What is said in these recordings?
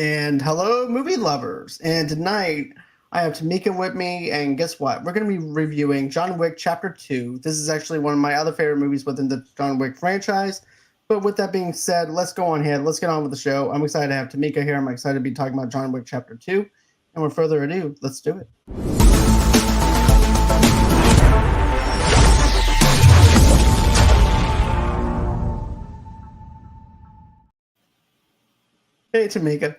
And hello, movie lovers. And tonight I have Tomeka with me. And guess what? We're going to be reviewing John Wick Chapter 2. This is actually one of my other favorite movies within the John Wick franchise. But with that being said, let's go on ahead. Let's get on with the show. I'm excited to have Tomeka here. I'm excited to be talking about John Wick Chapter 2. And without further ado, let's do it. Hey, Tomeka.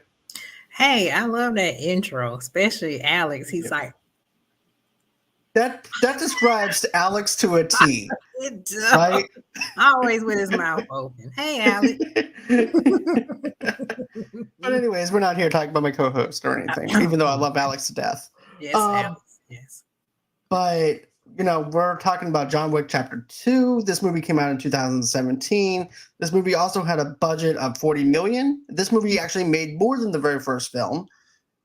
Hey, I love that intro, especially Alex. He's like, That describes Alex to a T, it does. right? Always with his mouth open. Hey, Alex. But anyways, we're not here talking about my co-host or anything, even though I love Alex to death. Yes, Alex. Yes. But, we're talking about John Wick Chapter 2. This movie came out in 2017. This movie also had a budget of $40 million. This movie actually made more than the very first film.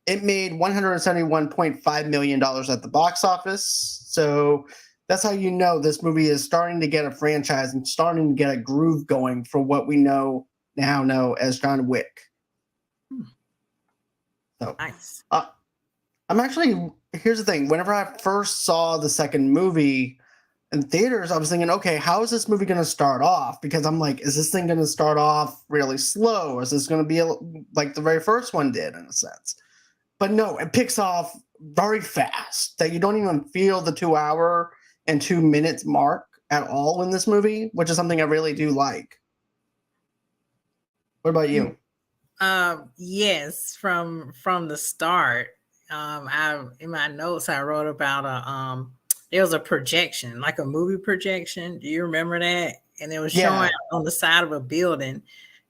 It made $171.5 million at the box office. So that's how you know this movie is starting to get a franchise and starting to get a groove going for what we now know as John Wick. So Nice. Here's the thing. Whenever I first saw the second movie in theaters, I was thinking, okay, how is this movie going to start off? Because I'm like, is this thing going to start off really slow? Or is this going to be like the very first one did in a sense? But no, it picks off very fast that you don't even feel the 2 hour and 2 minutes mark at all in this movie, which is something I really do like. What about you? Yes, from the start. In my notes I wrote about there was a projection, like a movie projection. Do you remember that? And it was showing on the side of a building,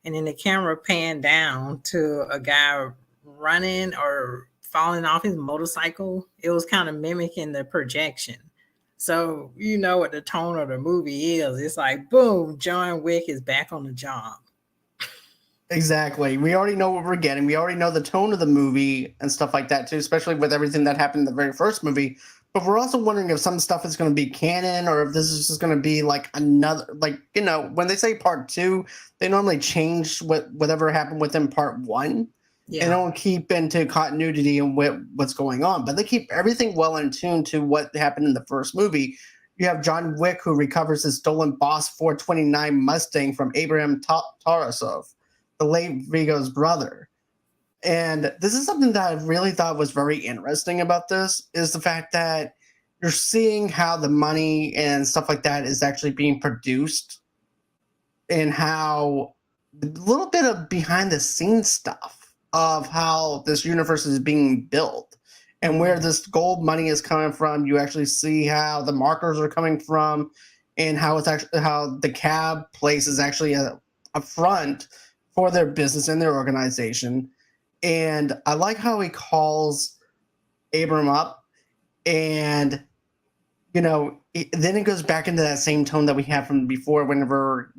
and then the camera panned down to a guy running or falling off his motorcycle. It was kind of mimicking the projection. So you know what the tone of the movie is. It's like, boom, John Wick is back on the job. Exactly. We already know what we're getting. We already know the tone of the movie and stuff like that too, especially with everything that happened in the very first movie. But we're also wondering if some stuff is going to be canon or if this is just going to be like another, when they say part 2, they normally change whatever happened within part 1. Yeah. And don't keep into continuity and what's going on. But they keep everything well in tune to what happened in the first movie. You have John Wick, who recovers his stolen Boss 429 Mustang from Abraham Tarasov, the late Vigo's brother. And this is something that I really thought was very interesting about this, is the fact that you're seeing how the money and stuff like that is actually being produced and how a little bit of behind the scenes stuff of how this universe is being built and where this gold money is coming from. You actually see how the markers are coming from and how it's actually how the cab place is actually a front for their business and their organization. And I like how he calls Abram up, and then it goes back into that same tone that we had from before whenever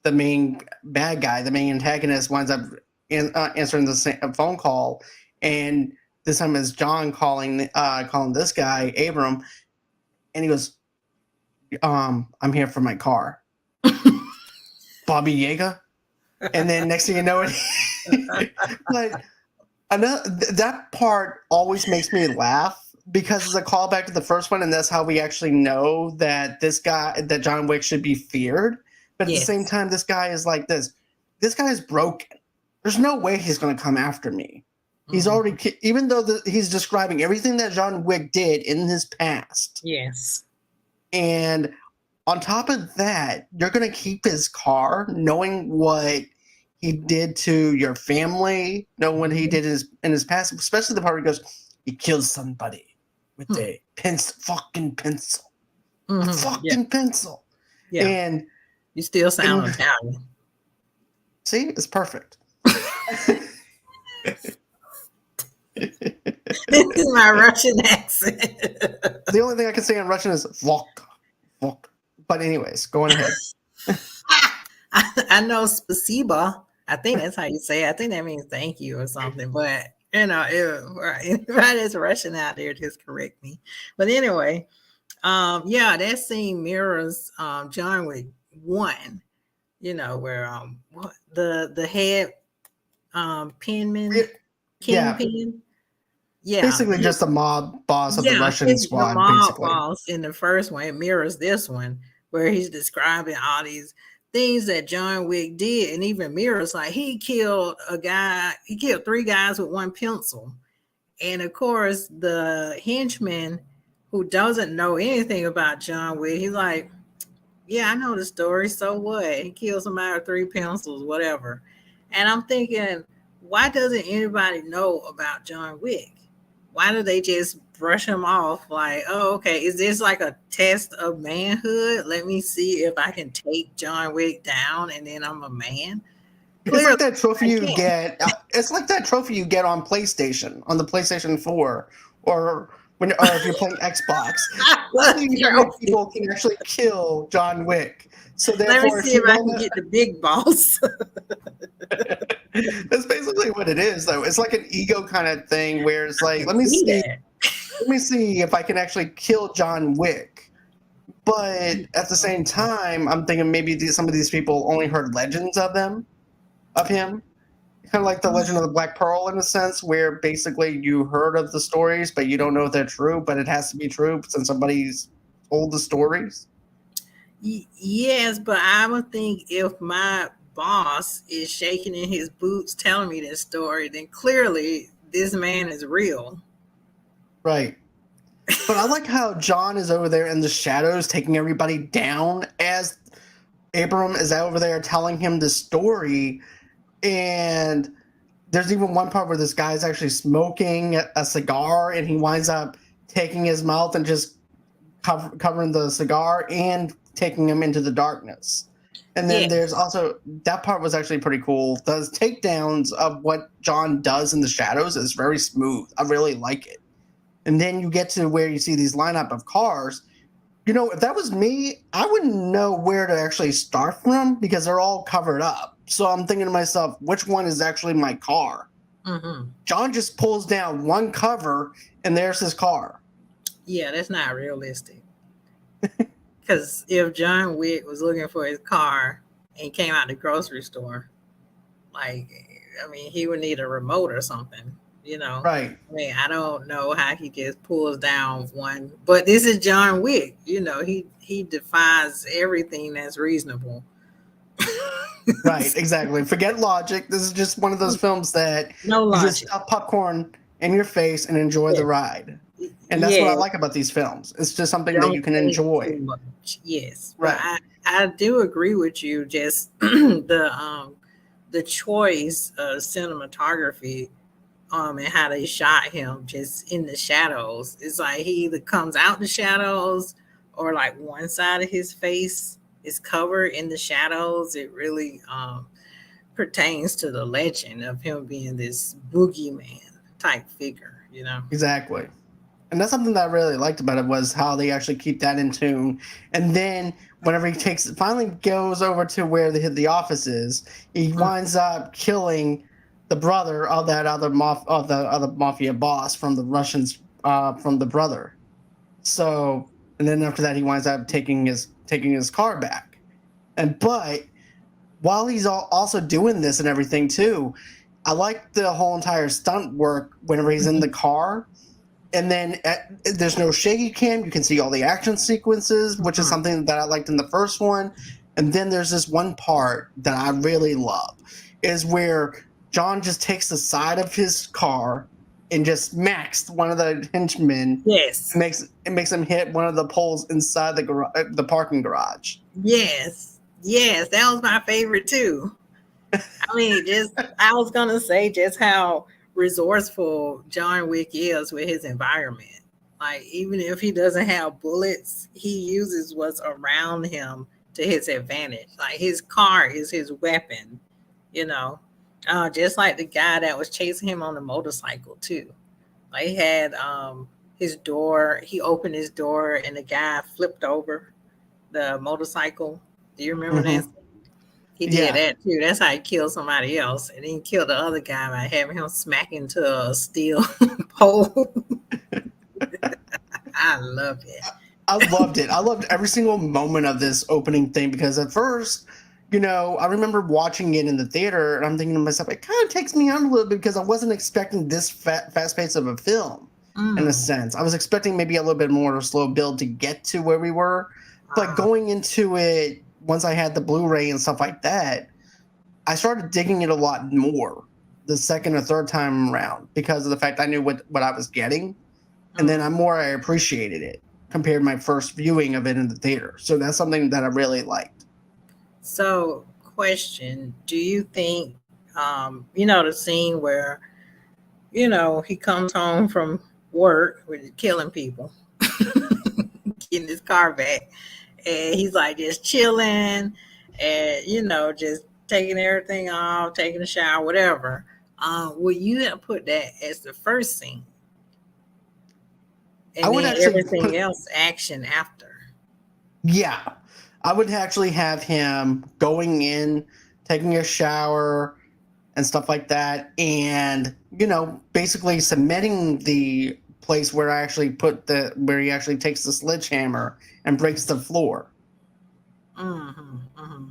the main bad guy, the main antagonist, winds up answering the same phone call, and this time it's John calling this guy Abram, and he goes, I'm here for my car. Bobby Yaga. And then next thing you know, that part always makes me laugh because it's a callback to the first one, and that's how we actually know that that John Wick should be feared. But at the same time, this guy is like this. This guy is broken. There's no way he's going to come after me. He's already, even though he's describing everything that John Wick did in his past. Yes. And on top of that, you're going to keep his car, knowing what he did to your family, knowing what he did in his past, especially the part where he goes, he killed somebody with a fucking pencil. A fucking pencil. Yeah. And you still sound Italian. See, it's perfect. This is my Russian accent. The only thing I can say in Russian is vodka. But anyways, going ahead. I know spasiba. I think that's how you say it. I think that means thank you or something. But, anybody that's Russian out there, just correct me. But anyway, that scene mirrors John Wick 1, where the head Penman, It- yeah, Kingpin. Yeah, basically just the mob boss of the yeah, Russian his the squad, mob basically. boss in the first one, it mirrors this one, where he's describing all these things that John Wick did, and even mirrors like he killed a guy, he killed 3 guys with one pencil. And of course, the henchman who doesn't know anything about John Wick, he's like, yeah, I know the story. So what? He killed somebody with 3 pencils, whatever. And I'm thinking, why doesn't anybody know about John Wick? Why do they just brush him off like, oh, okay, is this like a test of manhood? Let me see if I can take John Wick down and then I'm a man. It's Clearly, like that trophy I you can't. get. It's like that trophy you get on PlayStation, on the PlayStation 4, or or if you're playing Xbox. Let's see how many Trophy. people can actually kill John Wick. So Let me therefore, if see you if I want can get to, the big boss. that's basically what it is, though. It's like an ego kind of thing where it's I like, can see that. let me see if I can actually kill John Wick. But at the same time, I'm thinking maybe some of these people only heard legends of him. Kind of like the Legend of the Black Pearl in a sense, where basically you heard of the stories, but you don't know if they're true, but it has to be true since somebody's told the stories. Yes, but I would think if my boss is shaking in his boots telling me this story, then clearly this man is real. Right. But I like how John is over there in the shadows taking everybody down as Abram is over there telling him the story. And there's even one part where this guy's actually smoking a cigar and he winds up taking his mouth and just covering the cigar and taking him into the darkness. And then Yeah, there's also that part was actually pretty cool. The takedowns of what John does in the shadows is very smooth. I really like it. And then you get to where you see these lineup of cars. You know, if that was me, I wouldn't know where to actually start from because they're all covered up. So I'm thinking to myself, which one is actually my car? hmm, John just pulls down one cover and there's his car. yeah, that's not realistic. Because if John Wick was looking for his car and came out the grocery store, like, I mean, he would need a remote or something, you know. Right. I mean, I don't know how he just pulls down one, but this is John Wick, you know, he defies everything that's reasonable. Right, exactly. Forget logic. This is just one of those films that No you just logic. stuff popcorn in your face and enjoy the Yeah. ride. And that's what I Yeah. like about these films. It's just something that Don't you can think too enjoy. much. Yes. But Right. I do agree with you, just the choice of cinematography and how they shot him just in the shadows. It's like he either comes out the shadows or like one side of his face is covered in the shadows. It really pertains to the legend of him being this boogeyman type figure, you know. Exactly. And that's something that I really liked about it was how they actually keep that in tune. And then whenever he finally goes over to where the office is, he Mm. winds up killing the brother of that of the other mafia boss from the Russians from the brother. So and then after that he winds up taking his car back. And but while he's also doing this and everything too, I like the whole entire stunt work whenever he's in the car and then there's no shaky cam. You can see all the action sequences, which is Mhm. something that I liked in the first one. And then there's this one part that I really love is where John just takes the side of his car and just smacks one of the henchmen. Yes. It makes him hit one of the poles inside the parking garage. Yes. Yes. That was my favorite too. I mean, just I was gonna say just how resourceful John Wick is with his environment. Like even if he doesn't have bullets, he uses what's around him to his advantage. Like his car is his weapon, you know. Just like the guy that was chasing him on the motorcycle too. Like he had his door, he opened his door and the guy flipped over the motorcycle. Do you remember that? Hmm. He did Yeah. that too. That's how he killed somebody else. And then he killed the other guy by having him smack into a steel pole. I love it. I loved it. I loved every single moment of this opening thing because at first I remember watching it in the theater, and I'm thinking to myself, it kind of takes me out a little bit because I wasn't expecting this fast pace of a film. In a Mm. sense, I was expecting maybe a little bit more slow build to get to where we were, but Ah, going into it, once I had the Blu-ray and stuff like that, I started digging it a lot more the second or third time around because of the fact I knew what I was getting, and then mm. I appreciated it compared to my first viewing of it in the theater. So that's something that I really liked. So, question: do you think, the scene where he comes home from work with killing people, getting his car back, and he's like just chilling, and just taking everything off, taking a shower, whatever. Would you have put that as the first scene, I and would then actually everything put, else action after? yeah, I would actually have him going in, taking a shower, and stuff like that, and basically cementing the place where I actually put the where he actually takes the sledgehammer and breaks the floor Mm-hmm, mm-hmm.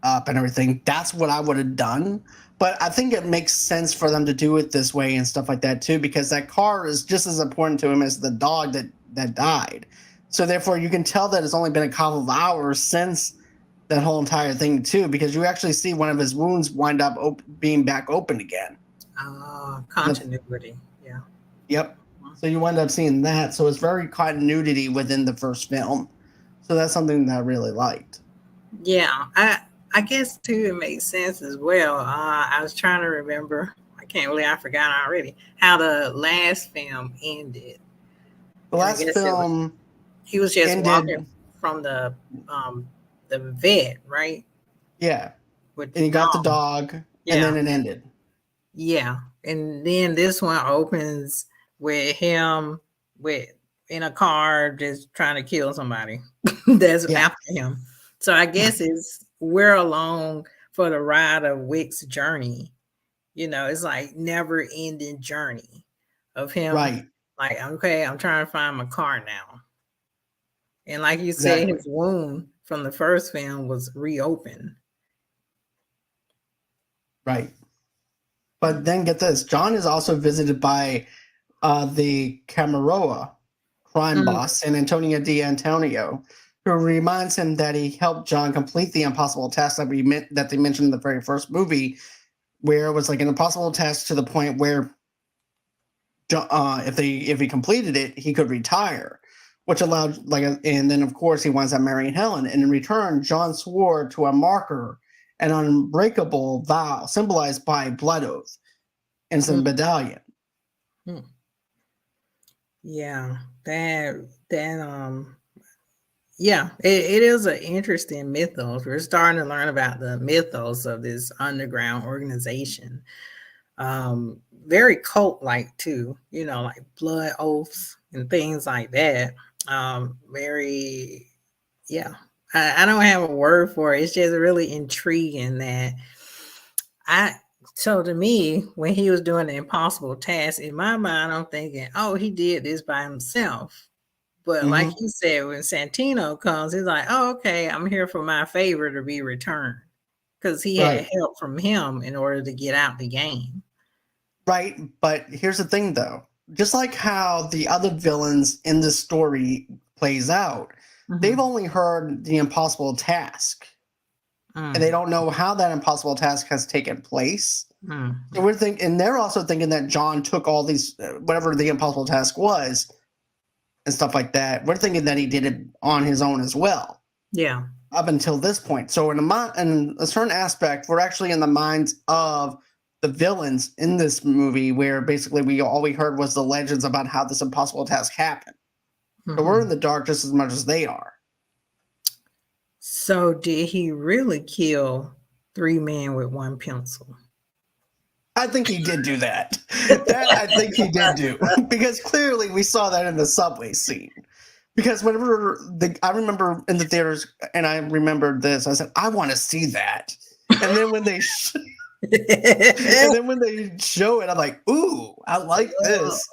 up and everything. That's what I would have done. But I think it makes sense for them to do it this way and stuff like that too, because that car is just as important to him as the dog that died. So therefore, you can tell that it's only been a couple of hours since that whole entire thing too, because you actually see one of his wounds wind up being back open again. Continuity, yeah. Yep. So you wind up seeing that. So it's very continuity within the first film. So that's something that I really liked. Yeah, I guess too it makes sense as well. I was trying to remember. I can't believe I forgot already how the last film ended, The and I last guess it was film he was just walking ended, from um the vet, right, yeah, with the and he got the dog. dog, and Yeah, then it ended. yeah, and then this one opens with him with in a car just trying to kill somebody that's Yeah, after him. So I guess it's we're along for the ride of Wick's journey. It's like never ending journey of him. right, Like, okay, I'm trying to find my car now. And like you said, exactly, his wound from the first film was reopened. right. But then get this: John is also visited by the Camaroa crime Mm, boss, San Antonio D'Antonio, who reminds him that he helped John complete the impossible task that they mentioned in the very first movie, where it was like an impossible task to the point where if he completed it, he could retire, which allowed and then of course he winds up marrying Helen, and in return, John swore to a marker, an unbreakable vow symbolized by blood oath and mm, some medallion. mm. Yeah, that yeah, it is an interesting mythos. We're starting to learn about the mythos of this underground organization. Very cult like too, like blood oaths and things like that. Very, yeah. I don't have a word for it. It's just really intriguing that I so to me, when he was doing the impossible task, in my mind, I'm thinking, oh, he did this by himself. But like Hmm. you said, when Santino comes, he's like, oh, okay, I'm here for my favor to be returned. Because he had Right, help from him in order to get out the game. right. But here's the thing, though. Just like how the other villains in this story plays out, they've Mhm. only heard the impossible task, and they Mm, don't know how that impossible task has taken place. So mhm. we're thinking, and they're also thinking that John took all these, whatever the impossible task was, and stuff like that. We're thinking that he did it on his own as well, Yeah. up until this point. So in a certain aspect, we're actually in the minds of the villains in this movie, where basically all we heard was the legends about how this impossible task happened. So we're in Mhm. the dark just as much as they are. So did he really kill three men with one pencil? I think he did do that. That I think he did do because clearly we saw that in the subway scene. Because I remember in the theaters, and I remembered this, I said, I want to see that. And then when they and then when they show it, I'm like, ooh, I like this.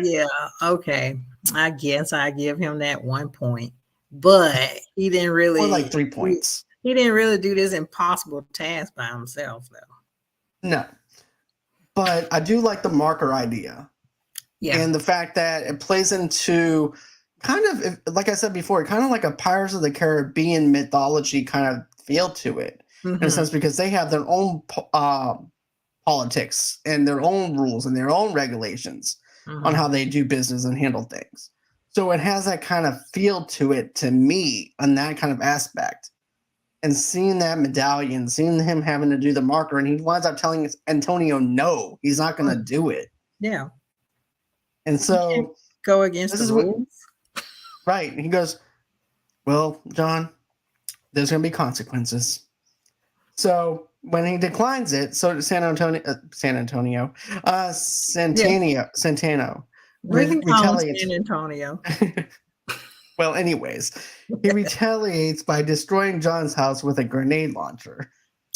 Yeah, okay. I guess I give him that 1 point. But he didn't Or like really 3 points. he didn't really do this impossible task by himself, though. No. But I do like the marker idea. Yeah. And the fact that it plays into kind of, like I said before, kind of like a Pirates of the Caribbean mythology kind of feel to it. In a sense, because they have their own politics and their own rules and their own regulations on how they do business and handle things. So it has that kind of feel to it to me on that kind of aspect. And seeing that medallion, seeing him having to do the marker, and he winds up telling Antonio, no, he's not going to do it. Yeah. And so go against the rules. Right. And he goes, well, John, there's going to be consequences. So when he declines it, so Santano We can call him retaliates. San Antonio. Well, anyways, he retaliates by destroying John's house with a grenade launcher.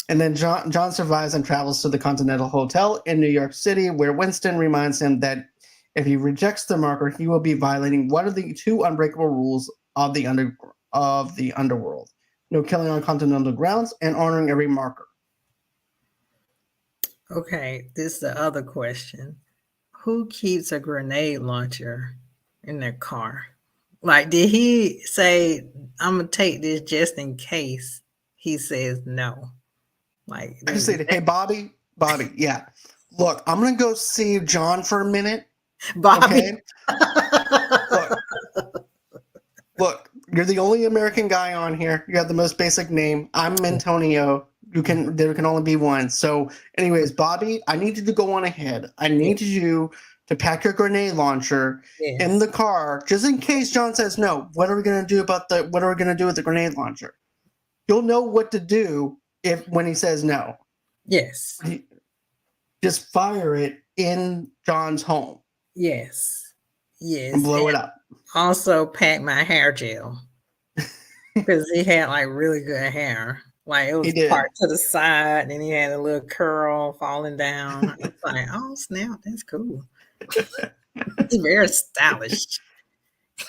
And then John survives and travels to the Continental Hotel in New York City, where Winston reminds him that if he rejects the marker, he will be violating one of the two unbreakable rules of the underworld. No killing on continental grounds and honoring every marker. Okay, this is the other question. Who keeps a grenade launcher in their car? Like, did he say, I'm going to take this just in case? He says no. Like, I just said, hey, Bobby, yeah. Look, I'm going to go see John for a minute. Bobby. Okay? Look, you're the only American guy on here. You have the most basic name. I'm Antonio. There can only be one. So, anyways, Bobby, I need you to go on ahead. I need you to pack your grenade launcher in the car, just in case John says no. What are we going to do with the grenade launcher? You'll know what to do when he says no. Yes. Just fire it in John's home. Yes. And blow it up. Also pack my hair gel. Because he had like really good hair. Like it was part to the side, and he had a little curl falling down. It's like, oh snap, that's cool. He's very stylish.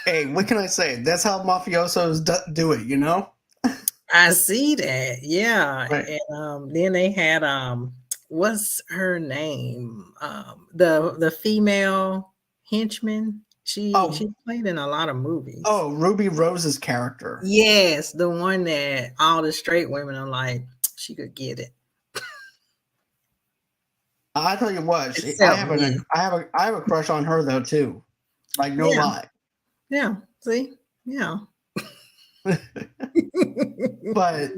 Hey, what can I say? That's how mafiosos do it, you know? I see that. Yeah. Right. And then they had what's her name? The female henchman. She played in a lot of movies. Oh, Ruby Rose's character. Yes, the one that all the straight women are like, she could get it. I tell you what, I have a crush on her though too. Like no lie. Yeah. See? Yeah. But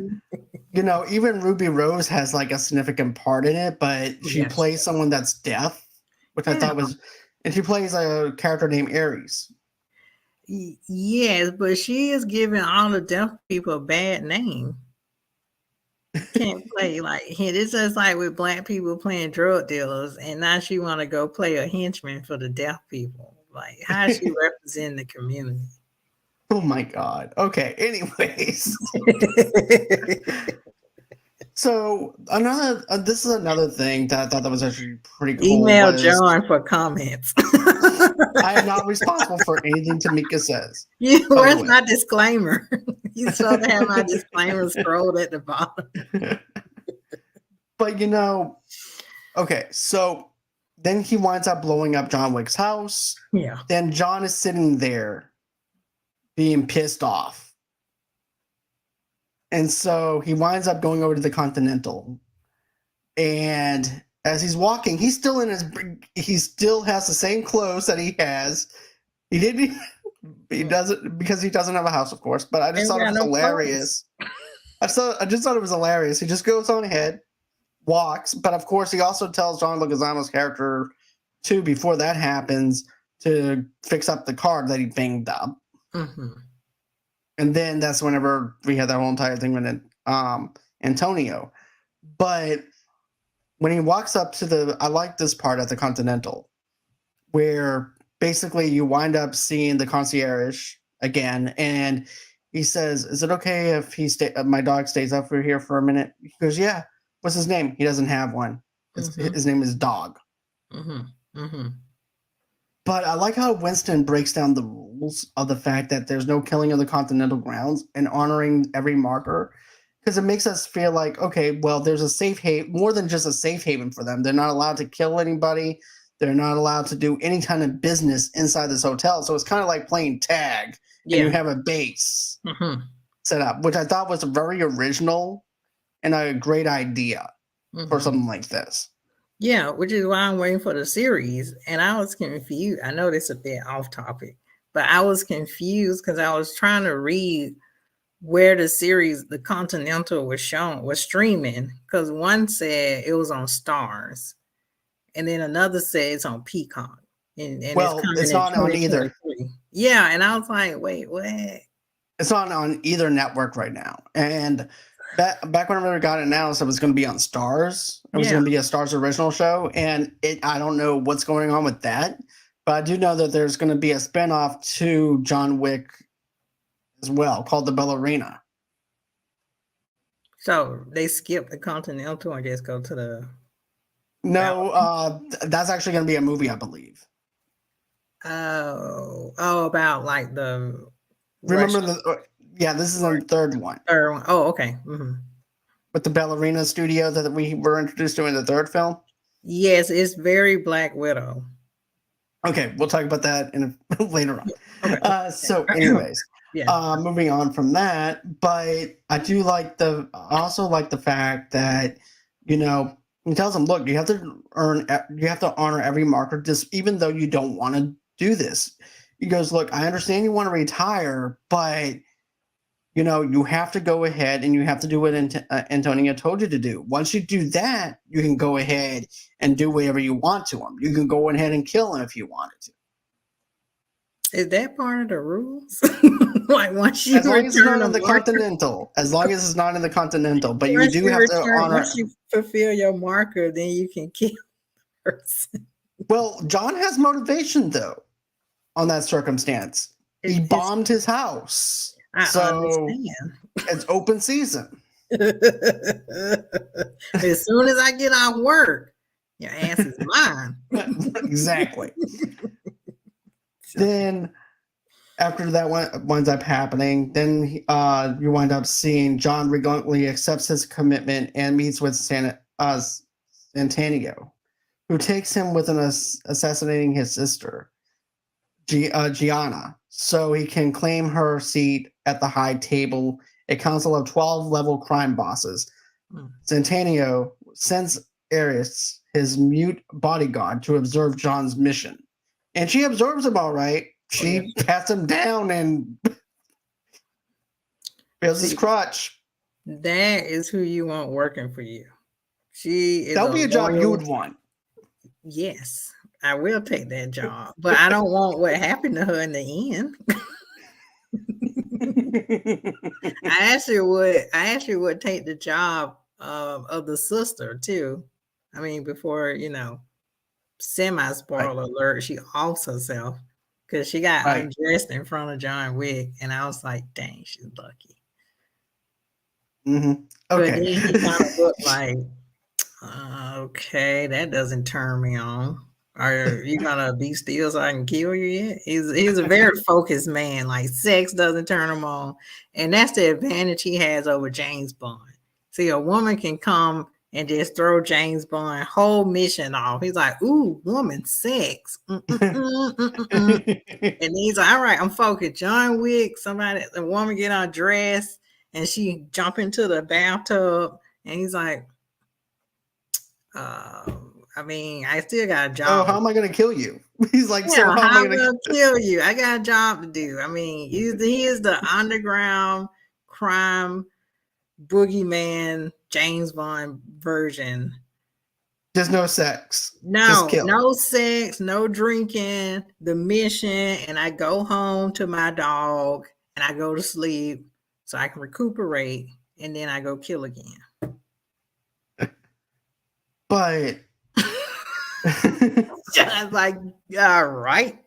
you know, even Ruby Rose has like a significant part in it, but she plays someone that's deaf, which I thought was, and she plays a character named Aries. Yes, but she is giving all the deaf people a bad name. Can't play like this is like with black people playing drug dealers, and now she want to go play a henchman for the deaf people. Like, how is she representing the community? Oh my God. Okay. Anyways. So this is another thing that I thought that was actually pretty cool. Email John for comments. I am not responsible for anything Tomeka says. Where's my disclaimer? You supposed to have my disclaimer scrolled at the bottom. But you know, okay, so then he winds up blowing up John Wick's house. Yeah. Then John is sitting there being pissed off. And so he winds up going over to the Continental. And as he's walking, he still has the same clothes that he has. He doesn't, because he doesn't have a house, of course, but I just thought it was hilarious. I just thought it was hilarious. He just goes on ahead, walks, but of course he also tells John Leguizamo's character too, before that happens, to fix up the car that he banged up. Mm-hmm. And then that's whenever we had that whole entire thing with Antonio. But when he walks up to I like this part at the Continental, where basically you wind up seeing the concierge again, and he says, "Is it okay if my dog stays up for here for a minute?" He goes, "Yeah." What's his name? He doesn't have one. His name is Dog. Mm-hmm. Mm-hmm. But I like how Winston breaks down the rules of the fact that there's no killing on the Continental grounds and honoring every marker. because it makes us feel like, okay, well, there's a safe haven, more than just a safe haven for them. They're not allowed to kill anybody. They're not allowed to do any kind of business inside this hotel. So it's kind of like playing tag, and you have a base set up, which I thought was very original and a great idea for something like this. Yeah, which is why I'm waiting for the series. And I was confused. I know this is a bit off topic, but I was confused because I was trying to read where the series, the Continental, was streaming. Because one said it was on Stars, and then another said it's on Peacock. And well, it's not on either. Yeah, and I was like, wait, what? It's not on either network right now. And back whenever it got announced, it was going to be on Stars. It was going to be a Stars original show, and I don't know what's going on with that, but I do know that there's going to be a spinoff to John Wick as well, called The Ballerina. So they skip the Continental and just go to the. No, that's actually going to be a movie, I believe. Oh, about like the. Remember this is on the third one. Third one. Oh, okay. With the Ballerina studio that we were introduced to in the third film. Yes, it's very Black Widow. Okay, we'll talk about that later on. Okay. So, anyways, moving on from that, but I also like the fact that, he tells them, look, you have to honor every marker, just even though you don't want to do this. He goes, look, I understand you want to retire, but you have to go ahead and you have to do what Antonio told you to do. Once you do that, you can go ahead and do whatever you want to him. You can go ahead and kill him if you wanted to. Is that part of the rules? Like once you as long as it's not in the Continental, but you do have to honor. Once you fulfill your marker, then you can kill the person. Well, John has motivation though. On that circumstance, he bombed his house. So understand. It's open season. As soon as I get off work, your ass is mine. Exactly. Then after that winds up happening, then you wind up seeing John reluctantly accepts his commitment and meets with Antonio, who takes him with assassinating his sister, Gianna, so he can claim her seat at the High Table, a council of 12 level crime bosses. Antonio sends Eris, his mute bodyguard, to observe John's mission. And she observes him all right. She pats him down and feels his crotch. That is who you want working for you. That'll be a job you would want. Yes, I will take that job, but I don't want what happened to her in the end. I actually would take the job of the sister too. I mean, before semi-spoiler alert, she offs herself because she got undressed in front of John Wick, and I was like, dang, she's lucky. Okay. But then he kind of looked like, okay, that doesn't turn me on. Are you gonna be still so I can kill you yet? He's a very focused man. Like sex doesn't turn him on, and that's the advantage he has over James Bond. See, a woman can come and just throw James Bond whole mission off. He's like, "Ooh, woman, sex," and he's like, "All right, I'm focused." John Wick, a woman get undressed and she jump into the bathtub, and he's like, I mean, I still got a job. Oh, how am I going to kill you? He's like, so how am I going to kill you? I got a job to do. I mean, he is the underground crime boogeyman James Bond version. Just no sex. No sex, no drinking, the mission, and I go home to my dog and I go to sleep so I can recuperate, and then I go kill again. But John's like, all right.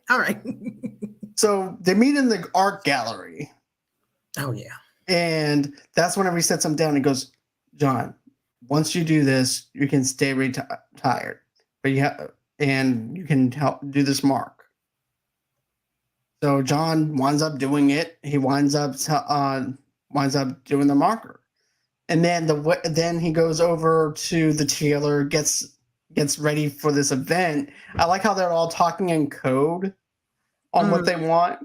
So they meet in the art gallery. Oh yeah. And that's whenever he sets him down and goes, John, once you do this, you can stay retired, but you can help do this mark. So John winds up doing it. He winds up doing the marker, And then he goes over to the tailor, gets ready for this event. I like how they're all talking in code on what they want,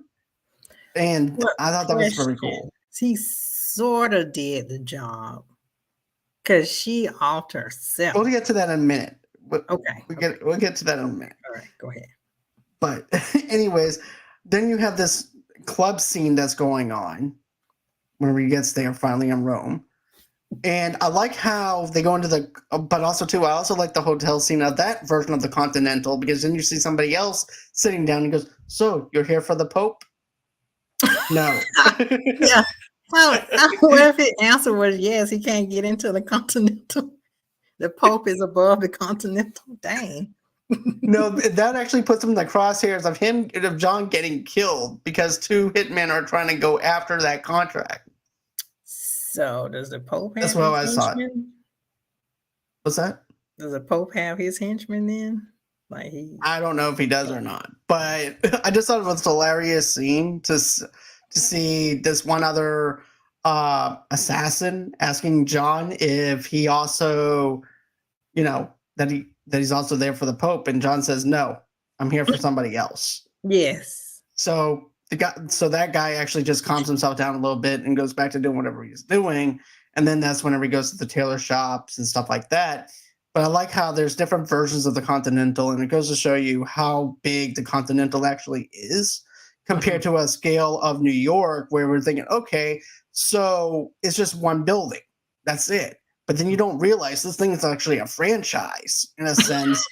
and I thought that was very cool. He sort of did the job because she off herself. We'll get to that in a minute. Okay. We'll get to that in a minute. All right, go ahead. But anyways, then you have this club scene that's going on whenever he gets there finally in Rome. And I like how they go into but also too, I also like the hotel scene of that version of the Continental, because then you see somebody else sitting down and goes, "So you're here for the Pope?" No. Yeah. Well, what if the answer was yes, he can't get into the Continental? The Pope is above the Continental. Dang. No, that actually puts him in the crosshairs of John getting killed because two hitmen are trying to go after that contract. So does the Pope have That's how I saw it. henchmen? What's that? Does the Pope have his henchmen then? I don't know if he does or not, but I just thought it was a hilarious scene to see this one other assassin asking John if he also, that he's also there for the Pope, and John says, "No, I'm here for somebody else." Yes. So that guy actually just calms himself down a little bit and goes back to doing whatever he's doing, and then that's whenever he goes to the tailor shops and stuff like that. But I like how there's different versions of the Continental, and it goes to show you how big the Continental actually is compared to a scale of New York, where we're thinking, okay, so it's just one building. That's it. But then you don't realize this thing is actually a franchise in a sense.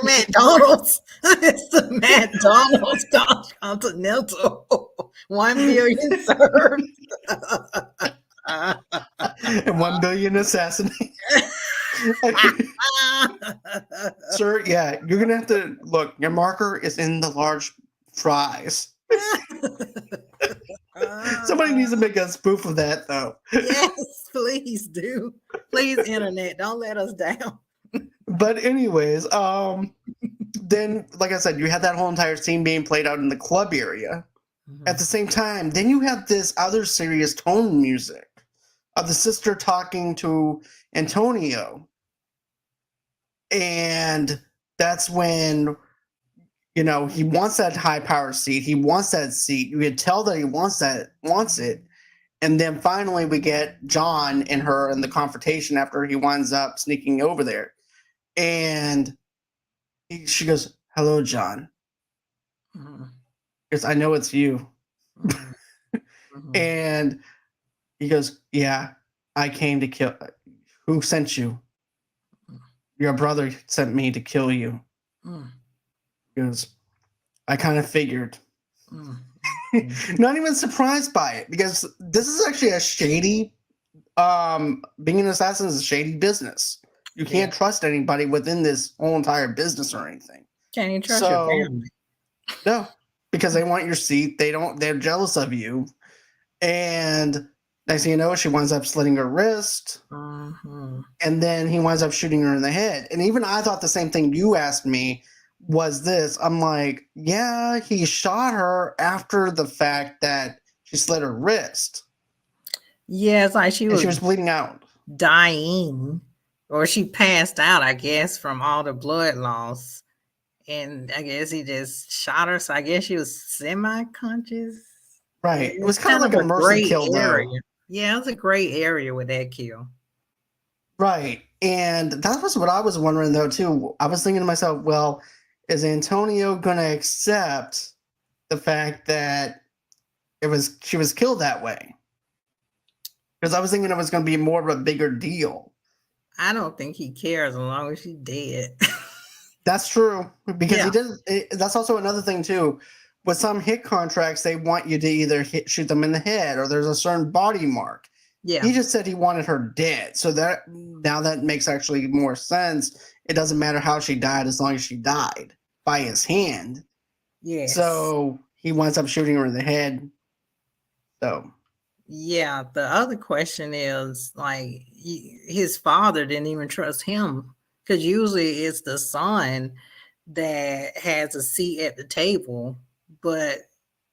McDonald's. It's the McDonald's Continental. 1 million served. And 1 billion assassinated. Sir, yeah, you're gonna have to look. Your marker is in the large fries. Somebody needs to make a spoof of that, though. Yes, please do. Please, internet, don't let us down. But anyways, then, like I said, you had that whole entire scene being played out in the club area. At the same time, then you have this other serious tone music of the sister talking to Antonio. And that's when, he wants that high power seat. He wants that seat. You can tell that he wants it. And then finally we get John and her in the confrontation after he winds up sneaking over there. And she goes, "Hello, John." Because I know it's you. And he goes, "Yeah, I came to kill. Who sent you?" "Your brother sent me to kill you." He goes, "I kind of figured." Not even surprised by it, because this is actually a shady, being an assassin is a shady business. You can't trust anybody within this whole entire business or anything. Can't you trust your family? No, because they want your seat. They're jealous of you. And next thing you know, she winds up slitting her wrist. And then he winds up shooting her in the head. And even I thought the same thing you asked me was this. I'm like, yeah, he shot her after the fact that she slit her wrist. Yeah, it's like she was bleeding out. Dying. Or she passed out, I guess, from all the blood loss. And I guess he just shot her. So I guess she was semi-conscious. Right. It was kind of like a mercy kill, though. Yeah, it was a gray area with that kill. Right. And that was what I was wondering, though, too. I was thinking to myself, well, is Antonio going to accept the fact that she was killed that way? Because I was thinking it was going to be more of a bigger deal. I don't think he cares as long as she's dead. That's true. Because he didn't. That's also another thing, too. With some hit contracts, they want you to either shoot them in the head or there's a certain body mark. Yeah. He just said he wanted her dead. So now that makes actually more sense. It doesn't matter how she died as long as she died by his hand. Yeah. So he winds up shooting her in the head. So. Yeah. The other question is, like, his father didn't even trust him, because usually it's the son that has a seat at the table. But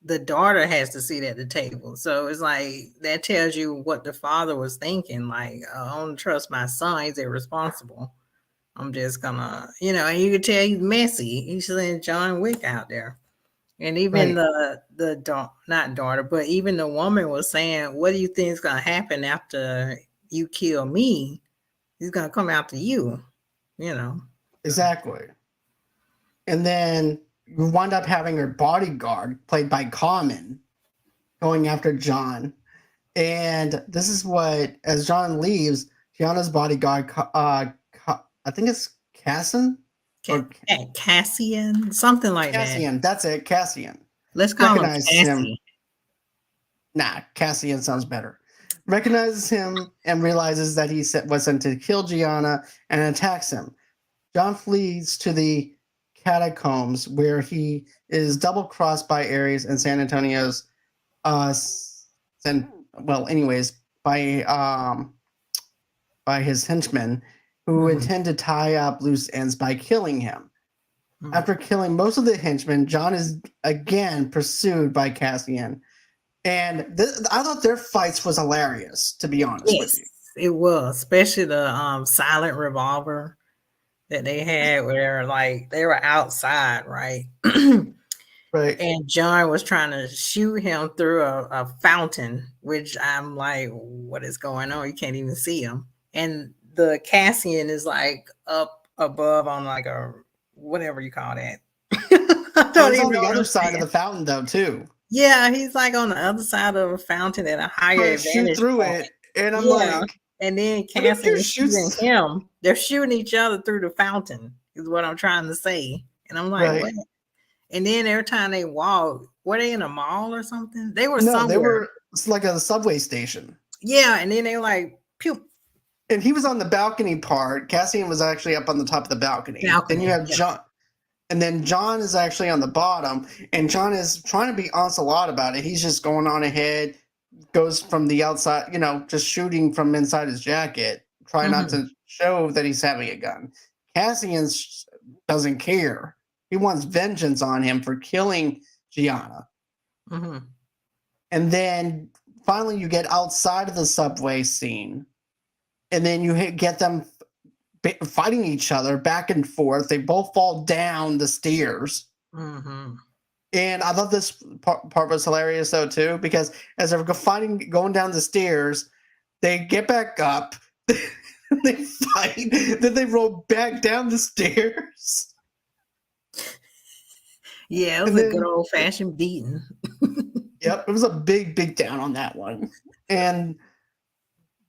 the daughter has to sit at the table. So it's like that tells you what the father was thinking. Like, I don't trust my son; he's irresponsible. I'm just gonna, and you can tell he's messy. He's letting John Wick out there. And even Right. not daughter, but even the woman was saying, "What do you think is gonna happen after you kill me? He's gonna come after you." You know. Exactly. And then you wind up having her bodyguard, played by Common, going after John. And this is what, as John leaves, Gianna's bodyguard, I think it's Casson or Cassian, something like that. Cassian. That's it, Cassian. Let's call him Recognizes him. Cassie. Nah, Cassian sounds better. Recognizes him and realizes that he was sent to kill Gianna and attacks him. John flees to the catacombs where he is double crossed by Ares and San Antonio's by his henchmen who intend to tie up loose ends by killing him. After killing most of the henchmen, John is again pursued by Cassian. And I thought their fights was hilarious, to be honest with you. It was, especially the silent revolver that they had where like they were outside, right? Right. And John was trying to shoot him through a fountain, which I'm like, what is going on? You can't even see him. And the Cassian is like up above on like a whatever you call that. He's on the other side of the fountain though, too. Yeah, he's like on the other side of a fountain at a higher advantage. Shoot through it, and I'm like, and then Cassian is shooting him. They're shooting each other through the fountain, is what I'm trying to say. And I'm like, what? And then every time they walk, were they in a mall or something? They were somewhere. They were like a subway station. Yeah, and then they were like, pew. And he was on the balcony part. Cassian was actually up on the top of the balcony. Then you have John. And then John is actually on the bottom, and John is trying to be onslaught about it. He's just going on ahead, goes from the outside, just shooting from inside his jacket, trying not to show that he's having a gun. Cassian doesn't care. He wants vengeance on him for killing Gianna. And then finally you get outside of the subway scene, and then you get them fighting each other back and forth. They both fall down the stairs. And I thought this part was hilarious though too, because as they're going down the stairs, they get back up, they fight, then they roll back down the stairs. Yeah, it was a good old fashioned beating. Yep, it was a big down on that one. And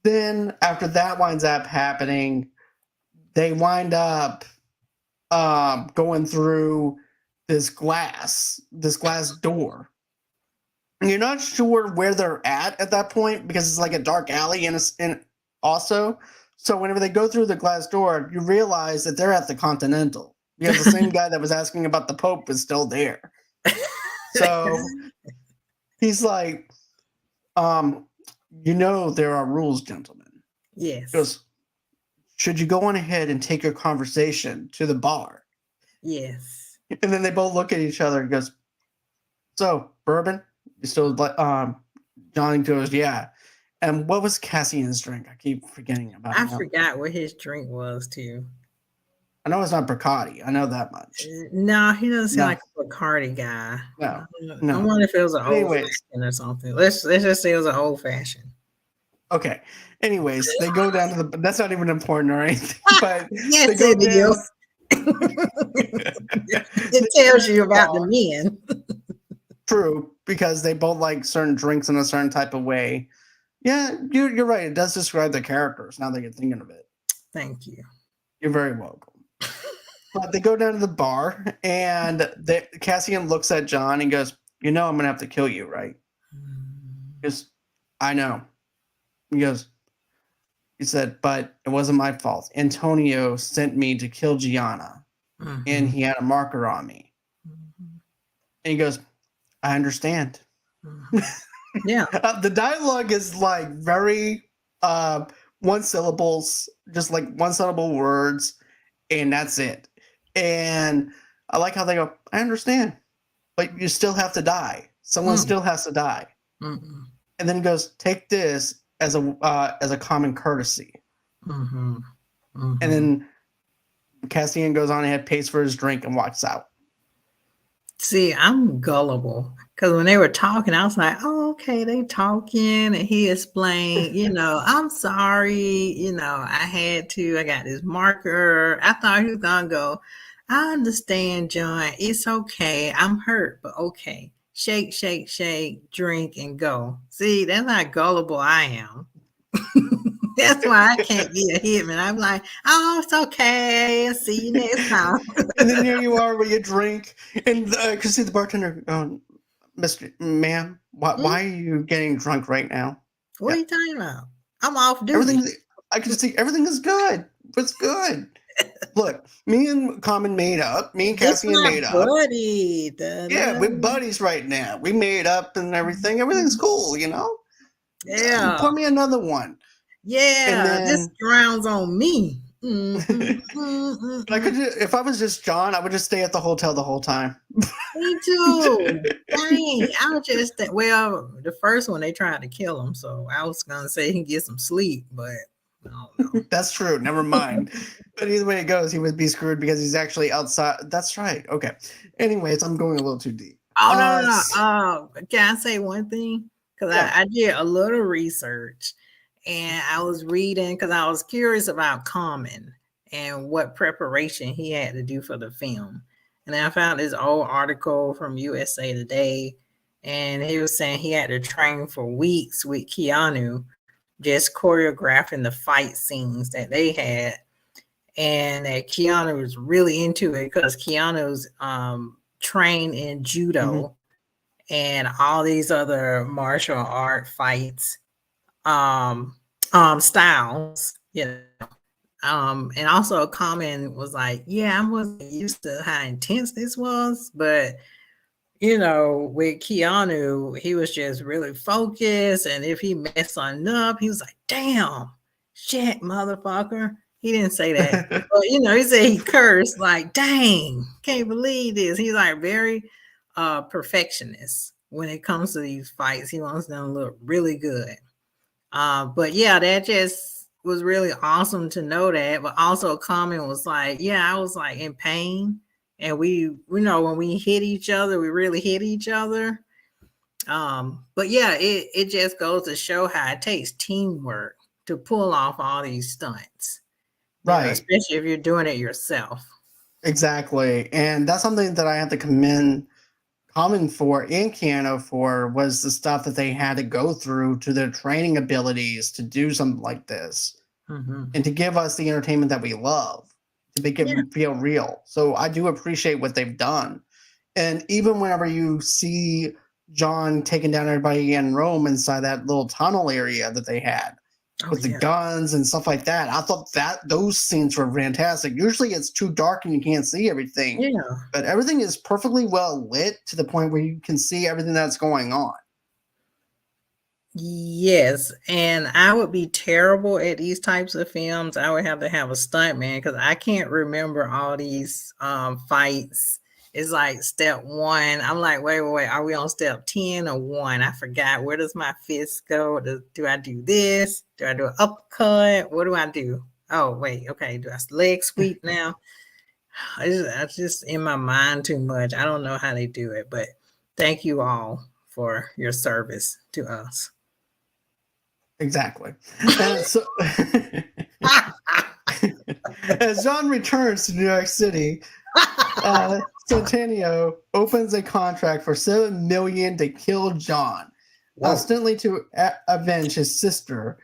then after that winds up happening, they wind up going through this glass door. And you're not sure where they're at that point because it's like a dark alley and also. So whenever they go through the glass door, you realize that they're at the Continental because the same guy that was asking about the Pope is still there. So he's like, there are rules, gentlemen. Yes. He goes, should you go on ahead and take your conversation to the bar? Yes. And then they both look at each other and goes, so, bourbon? You still, Johnny goes, yeah. And what was Cassian's drink? I keep forgetting about it. I forgot what his drink was, too. I know it's not Bacardi. I know that much. No, he doesn't sound like a Bacardi guy. No. I wonder if it was an old-fashioned or something. Let's just say it was an old-fashioned. Okay. Anyways, they go down to the. That's not even important or anything. But yes, it is. It tells you about the men. True, because they both like certain drinks in a certain type of way. Yeah, you're right. It does describe the characters. Now that you're thinking of it. Thank you. You're very welcome. But they go down to the bar, and Cassian looks at John and goes, I'm going to have to kill you, right? He goes, I know. He said, but it wasn't my fault. Antonio sent me to kill Gianna, and he had a marker on me. And he goes, I understand. Yeah. The dialogue is like very one syllables, just like one syllable words, and that's it. And I like how they go, I understand, but you still have to die. Someone still has to die. Mm-mm. And then he goes, take this as a common courtesy. Mm-hmm. Mm-hmm. And then Cassian goes on ahead, pays for his drink, and walks out. See, I'm gullible because when they were talking, I was like, oh, okay, they talking. And he explained, I'm sorry, I got this marker. I thought he was going to go, I understand, John. It's okay. I'm hurt, but okay. Shake, shake, shake, drink, and go. See, that's how gullible I am. That's why I can't be a hitman. I'm like, oh, it's okay. I'll see you next time. And then here you are with your drink, and I can see the bartender going, Ma'am, why are you getting drunk right now? What are you talking about? I'm off duty. Everything, I can see everything is good. It's good. Look, me and Common made up. Me and Cassian made up. Buddy. Yeah, we're buddies right now. We made up and everything. Everything's cool, Yeah. Pour me another one. Yeah. And then, this drowns on me. Mm-hmm. I could, if I was just John, I would just stay at the hotel the whole time. Me too. Dang, I was just the first one they tried to kill him, so I was gonna say he can get some sleep, but I don't know. That's true. Never mind. But either way it goes, he would be screwed because he's actually outside. That's right. Okay. Anyways, I'm going a little too deep. Oh no. Can I say one thing? Because I did a little research. And I was reading because I was curious about Common and what preparation he had to do for the film. And I found this old article from USA Today, and he was saying he had to train for weeks with Keanu, just choreographing the fight scenes that they had. And that Keanu was really into it because Keanu's trained in judo and all these other martial art fights. Styles, and also Common was like, yeah, I wasn't used to how intense this was, but with Keanu, he was just really focused, and if he messed something up, he was like, damn, shit, motherfucker. He didn't say that, but he said he cursed, like, dang, can't believe this. He's like very perfectionist when it comes to these fights. He wants them to look really good. But yeah, that just was really awesome to know that. But also Common was like, yeah, I was like in pain. And we when we hit each other, we really hit each other. But yeah, it just goes to show how it takes teamwork to pull off all these stunts. Right. Especially if you're doing it yourself. Exactly. And that's something that I have to commend Common for and Keanu for was the stuff that they had to go through to their training abilities to do something like this and to give us the entertainment that we love, to make it feel real. So I do appreciate what they've done. And even whenever you see John taking down everybody in Rome inside that little tunnel area that they had with the guns and stuff like that, I thought that those scenes were fantastic. Usually it's too dark and you can't see everything. Yeah. But everything is perfectly well lit to the point where you can see everything that's going on. Yes, and I would be terrible at these types of films. I would have to have a stuntman because I can't remember all these fights. It's like step 1. I'm like, wait, are we on step 10 or 1? I forgot. Where does my fist go? Do I do this? Do I do an uppercut? What do I do? Oh, wait, okay. Do I leg sweep now? It's just in my mind too much. I don't know how they do it, but thank you all for your service to us. Exactly. So, as John returns to New York City, Centennial opens a contract for $7 million to kill John, ostensibly to avenge his sister,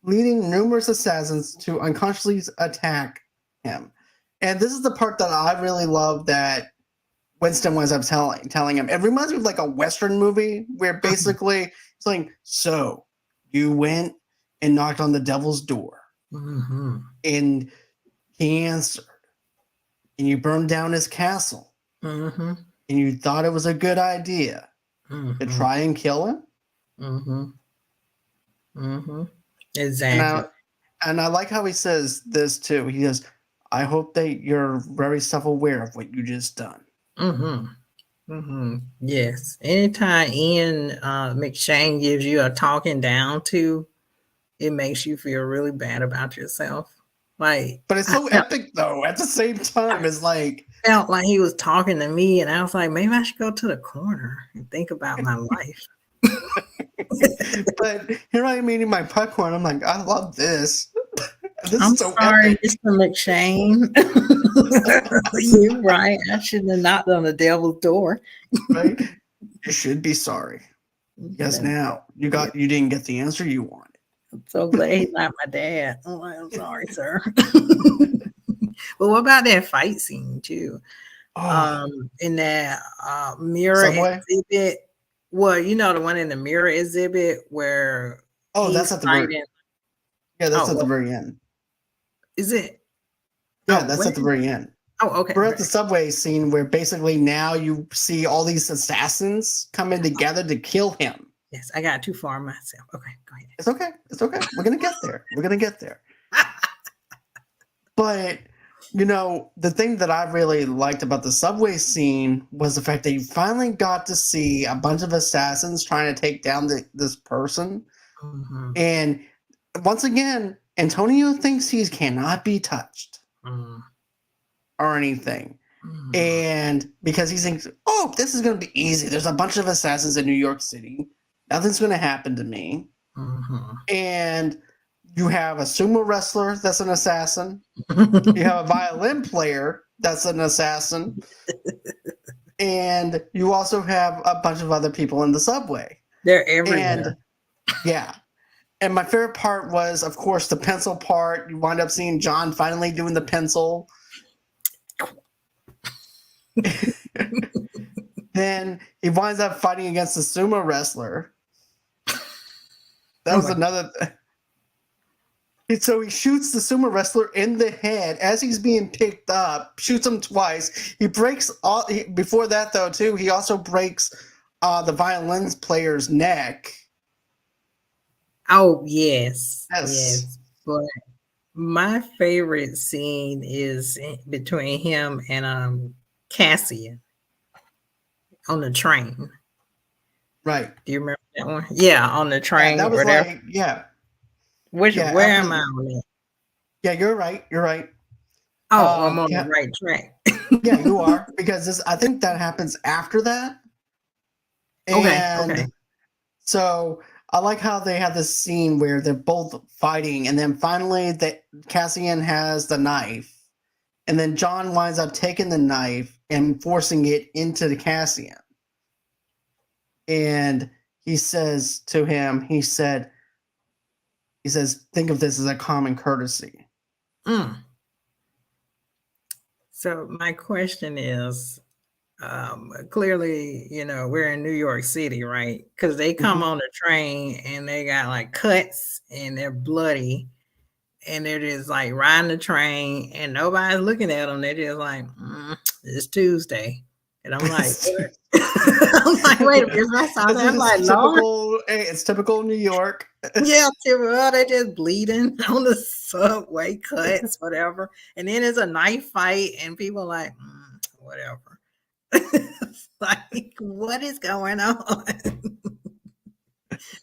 leading numerous assassins to unconsciously attack him. And this is the part that I really love that Winston winds up telling him. It reminds me of like a Western movie where basically it's like, so you went and knocked on the devil's door and he answered and you burned down his castle and you thought it was a good idea to try and kill him. Exactly. And I like how he says this too. He goes, I hope that you're very self-aware of what you just done. Yes. Anytime Ian McShane gives you a talking down to, it makes you feel really bad about yourself. Like But it's so epic though. At the same time, it's like felt like he was talking to me, and I was like, maybe I should go to the corner and think about my life. but here I am eating my popcorn. I'm like, I love this. This I'm is so sorry, epic. Mr. McShane. You're right. I shouldn't have knocked on the devil's door. Right? You should be sorry. Yes, now you didn't get the answer you wanted. I'm so glad he's not my dad. Oh, I'm sorry, sir. But what about that fight scene too? Oh, In that mirror Subway? exhibit. Well, you know the one in the mirror exhibit where Oh, he's that's at the very fighting. yeah, that's Oh, at the what very end. is it? Yeah, Oh, that's when? at the very end. Oh, okay. We're at Okay. the subway scene where basically now you see all these assassins coming together to kill him. Yes, I got too far myself. Okay, go ahead. It's okay. It's okay. We're gonna get there. We're gonna get there. But the thing that I really liked about the subway scene was the fact that you finally got to see a bunch of assassins trying to take down this person. Mhm, And once again, Antonio thinks he cannot be touched mhm, or anything. mhm, And because he thinks, oh, this is going to be easy. There's a bunch of assassins in New York City. Nothing's going to happen to me. mhm. And you have a sumo wrestler that's an assassin. You have a violin player that's an assassin. And you also have a bunch of other people in the subway. They're everywhere. And yeah. And my favorite part was, of course, the pencil part. You wind up seeing John finally doing the pencil. Then he winds up fighting against the sumo wrestler. That was another. So he shoots the sumo wrestler in the head as he's being picked up. Shoots him twice. He breaks all. Before that, though, too, he also breaks the violin player's neck. Oh, yes. Yes. Yes. But my favorite scene is between him and Cassian on the train. Right. Do you remember that one? Yeah, on the train. Yeah, that was where like, yeah. Which Yeah, where am I on it? Yeah, you're right. You're right. Oh, I'm on yeah, the right track. yeah, you are because I think that happens after that. And Okay. so I like how they have this scene where they're both fighting, and then finally Cassian has the knife, and then John winds up taking the knife and forcing it into the Cassian. And he says to him, he says, think of this as a common courtesy. Mm. So my question is, clearly, we're in New York City, right? Because they come on the train and they got like cuts and they're bloody and they're just like riding the train and nobody's looking at them. They're just like, it's Tuesday. And I'm like, I'm like, wait a minute. I saw that. I'm like, it's typical New York. Yeah, they're just bleeding on the subway, cuts, whatever. And then there's a knife fight, and people are like, whatever. Like, what is going on?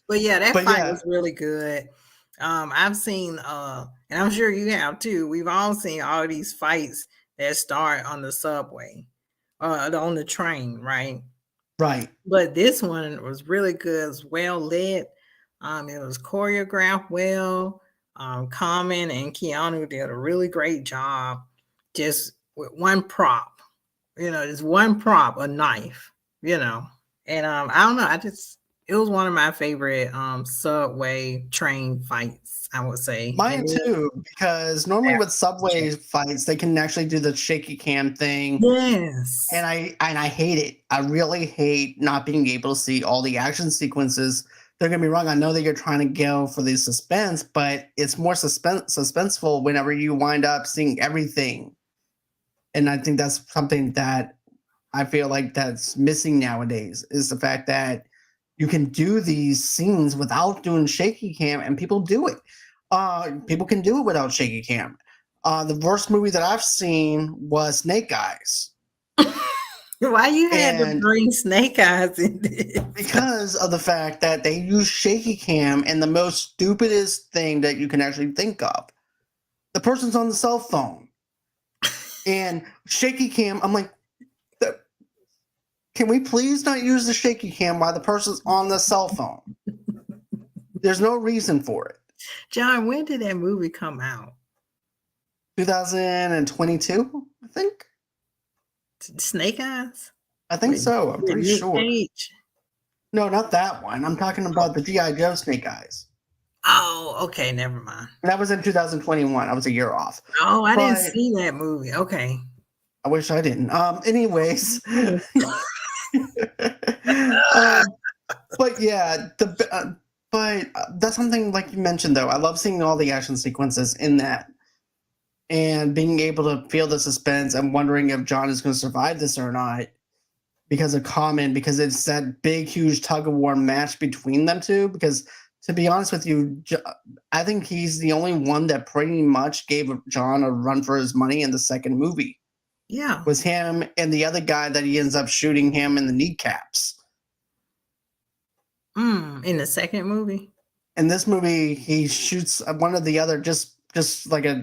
But yeah, that fight was really good. I've seen, and I'm sure you have too. We've all seen all these fights that start on the subway, on the train, right? Right. But this one was really good. It was well lit. It was choreographed well. Common and Keanu did a really great job just with one prop. Just one prop, a knife, and I don't know. It was one of my favorite subway train fights, I would say. Mine too, because normally with subway fights, they can actually do the shaky cam thing. Yes. And I hate it. I really hate not being able to see all the action sequences. Don't get me wrong, I know that you're trying to go for the suspense, but it's more suspenseful whenever you wind up seeing everything. And I think that's something that I feel like that's missing nowadays, is the fact that you can do these scenes without doing shaky cam, and people do it. People can do it without shaky cam. The worst movie that I've seen was Snake Eyes. Why you had to And bring Snake Eyes in this? because of the fact that they use shaky cam and the most stupidest thing that you can actually think of. The person's on the cell phone. And shaky cam, I'm like, can we please not use the shaky cam while the person's on the cell phone? There's no reason for it. John, when did that movie come out? 2022, I think. Snake Eyes? I think so. I'm pretty Nick sure. Cage? No, not that one. I'm talking about the G.I. Joe Snake Eyes. Oh, okay, never mind. That was in 2021. I was a year off. Oh, I didn't see that movie. Okay. I wish I didn't. Anyways. But yeah, but that's something like you mentioned though. I love seeing all the action sequences in that, and being able to feel the suspense and wondering if John is going to survive this or not because of Common, because it's that big, huge tug of war match between them two. Because to be honest with you, I think he's the only one that pretty much gave John a run for his money in the second movie. Yeah. Was him and the other guy that he ends up shooting him in the kneecaps. In the second movie? In this movie, he shoots one of the other, just like a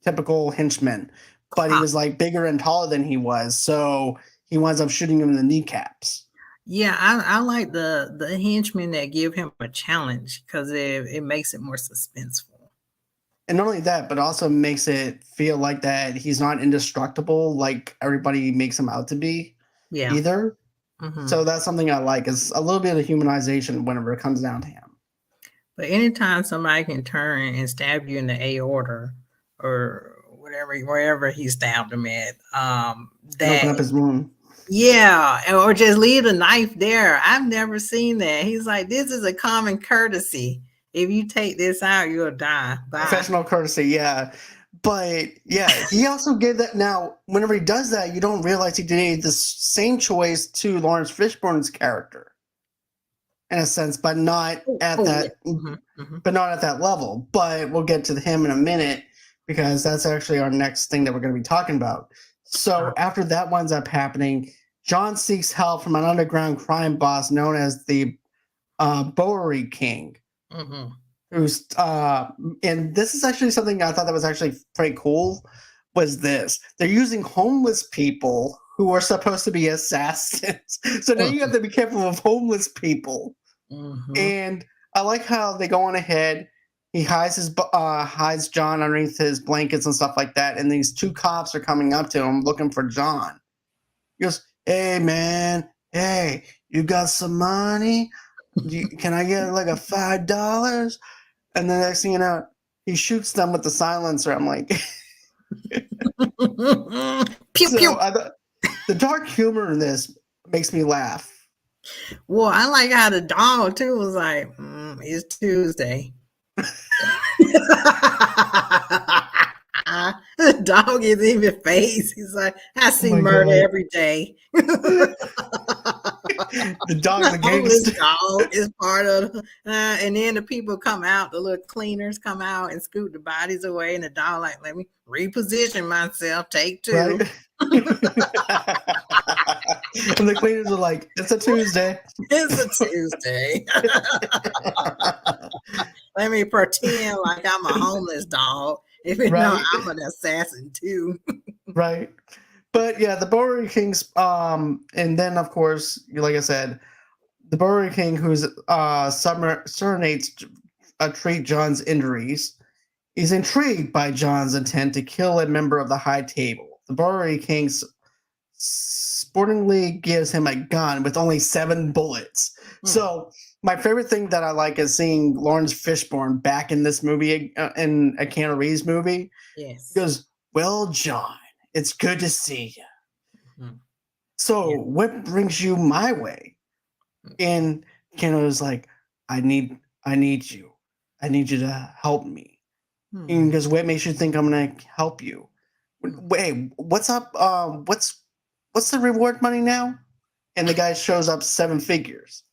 typical henchman, but he was like bigger and taller than he was, so he winds up shooting him in the kneecaps. Yeah, I like the henchmen that give him a challenge because it makes it more suspenseful. And not only that, but also makes it feel like that he's not indestructible like everybody makes him out to be. Yeah. Either. Mm-hmm. So that's something I like, is a little bit of humanization whenever it comes down to him. But anytime somebody can turn and stab you in the aorta or whatever, wherever he stabbed him at, that open up his wound. Yeah, or just leave the knife there. I've never seen that. He's like, this is a common courtesy. If you take this out, you'll die. Bye. Professional courtesy, yeah. But yeah, he also gave that. Now, whenever he does that, you don't realize he did the same choice to Lawrence Fishburne's character, in a sense, but not at that. Yeah. But not at that level. But we'll get to him in a minute, because that's actually our next thing that we're going to be talking about. So after that winds up happening, John seeks help from an underground crime boss known as the Bowery King. Mm-hmm. Who's and this is actually something I thought that was actually pretty cool. Was this? They're using homeless people who are supposed to be assassins. So now you have to be careful of homeless people. Mm-hmm. And I like how they go on ahead. He hides John underneath his blankets and stuff like that. And these two cops are coming up to him looking for John. He goes, "Hey man, hey, you got some money? Can I get like a $5? And the next thing you know, he shoots them with the silencer. I'm like, pew, so pew. The dark humor in this makes me laugh. Well, I like how the dog too was like, it's Tuesday. The dog is even face. He's like, I see murder every day. The dog's a gangster. Dog is part of, and then the people come out, the little cleaners come out and scoot the bodies away, and the dog like, let me reposition myself. Take two. Right? And the cleaners are like, it's a Tuesday. It's a Tuesday. Let me pretend like I'm a homeless dog. Even though I'm an assassin too. Right. But yeah, the Bowery King's and then of course, like I said, the Bowery King who's serenades treat John's injuries. He's intrigued by John's intent to kill a member of the High Table. The Bowery King sportingly gives him a gun with only 7 bullets. So my favorite thing that I like is seeing Lawrence Fishburne back in this movie, in a Keanu Reeves movie. Yes. He goes, "Well, John, it's good to see you. So what brings you my way?" And Keanu was like, I need you. I need you to help me." And he goes, "What makes you think I'm going to help you? Wait, what's up? What's the reward money now?" And the guy shows up 7 figures.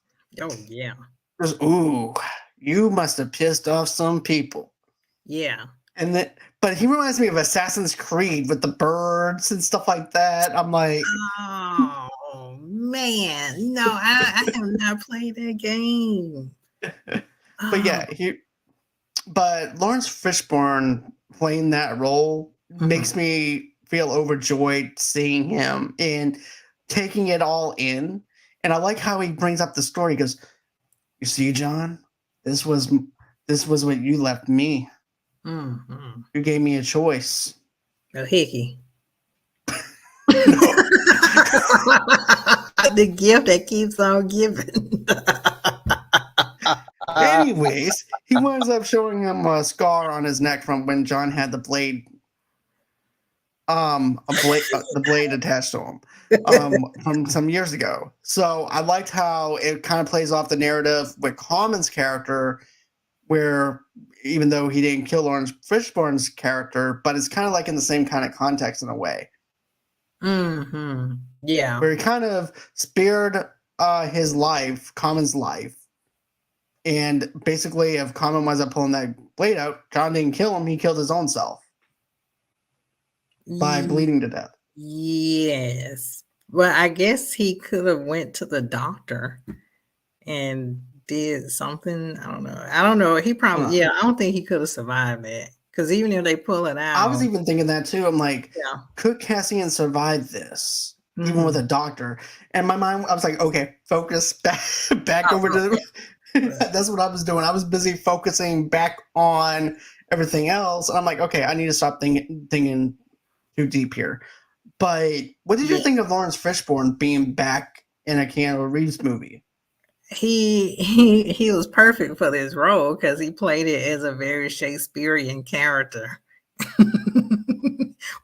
Oh, yeah. He goes, "Ooh, you must have pissed off some people." Yeah. And then, But he reminds me of Assassin's Creed with the birds and stuff like that. I'm like, Oh man, no, I have not played that game. but Oh, yeah, but Lawrence Fishburne playing that role makes me feel overjoyed seeing him and taking it all in. And I like how he brings up the story. He goes, "You see, John, this was what you left me. mm-hmm. You gave me a choice." A hickey. No. The gift that keeps on giving. Anyways, he winds up showing him a scar on his neck from when John had the blade the blade attached to him from some years ago. So I liked how it kind of plays off the narrative with Common's character, where even though he didn't kill Lawrence Fishburne's character, but it's kind of like in the same kind of context in a way, Mm-hmm. Yeah. where he kind of spared his life, Common's life, and basically if Common winds up pulling that blade out, John didn't kill him; he killed his own self by bleeding to death. Yes. Well, I guess he could have went to the doctor and did something. I don't know. He probably, yeah, I don't think he could have survived that. Because even if they pull it I was out, even thinking that too. I'm like, yeah. could Cassian survive this, even with a doctor? And my mind, I was like, okay, focus back over to the. That's what I was doing. I was busy focusing back on everything else, and I'm like, okay, I need to stop thinking too deep here. But what did you think of Lawrence Fishburne being back in a Keanu Reeves movie? He was perfect for this role because he played it as a very Shakespearean character.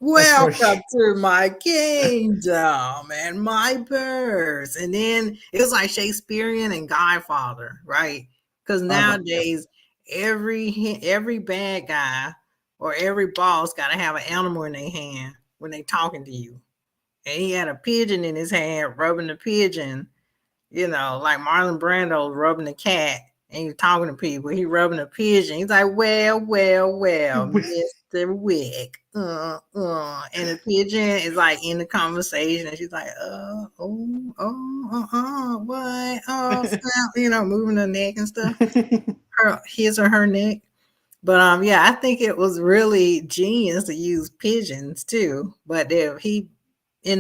Welcome to my kingdom and my birds. And then it was like Shakespearean and Godfather, right? Because nowadays every bad guy or every boss got to have an animal in their hand when they talking to you. And he had a pigeon in his hand, rubbing the pigeon, like Marlon Brando rubbing the cat and he's talking to people. He rubbing a pigeon. He's like, well, Mr. Wick. And the pigeon is like in the conversation. And she's like, what? Moving her neck and stuff. His or her neck. But yeah, I think it was really genius to use pigeons too. But in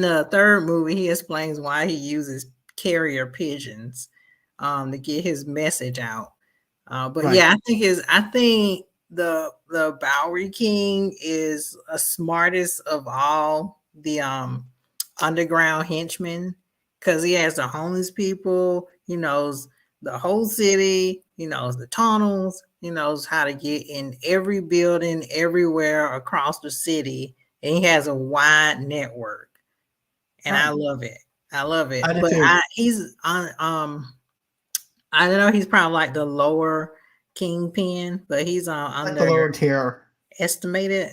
the third movie, he explains why he uses carrier pigeons to get his message out. But yeah, I think the Bowery King is the smartest of all the underground henchmen because he has the homeless people. He knows the whole city. He knows the tunnels. He knows how to get in every building everywhere across the city, and he has a wide network. And I love it. I love it. But he's on I don't know, he's probably like the lower kingpin, but he's on the lower tier. Estimated.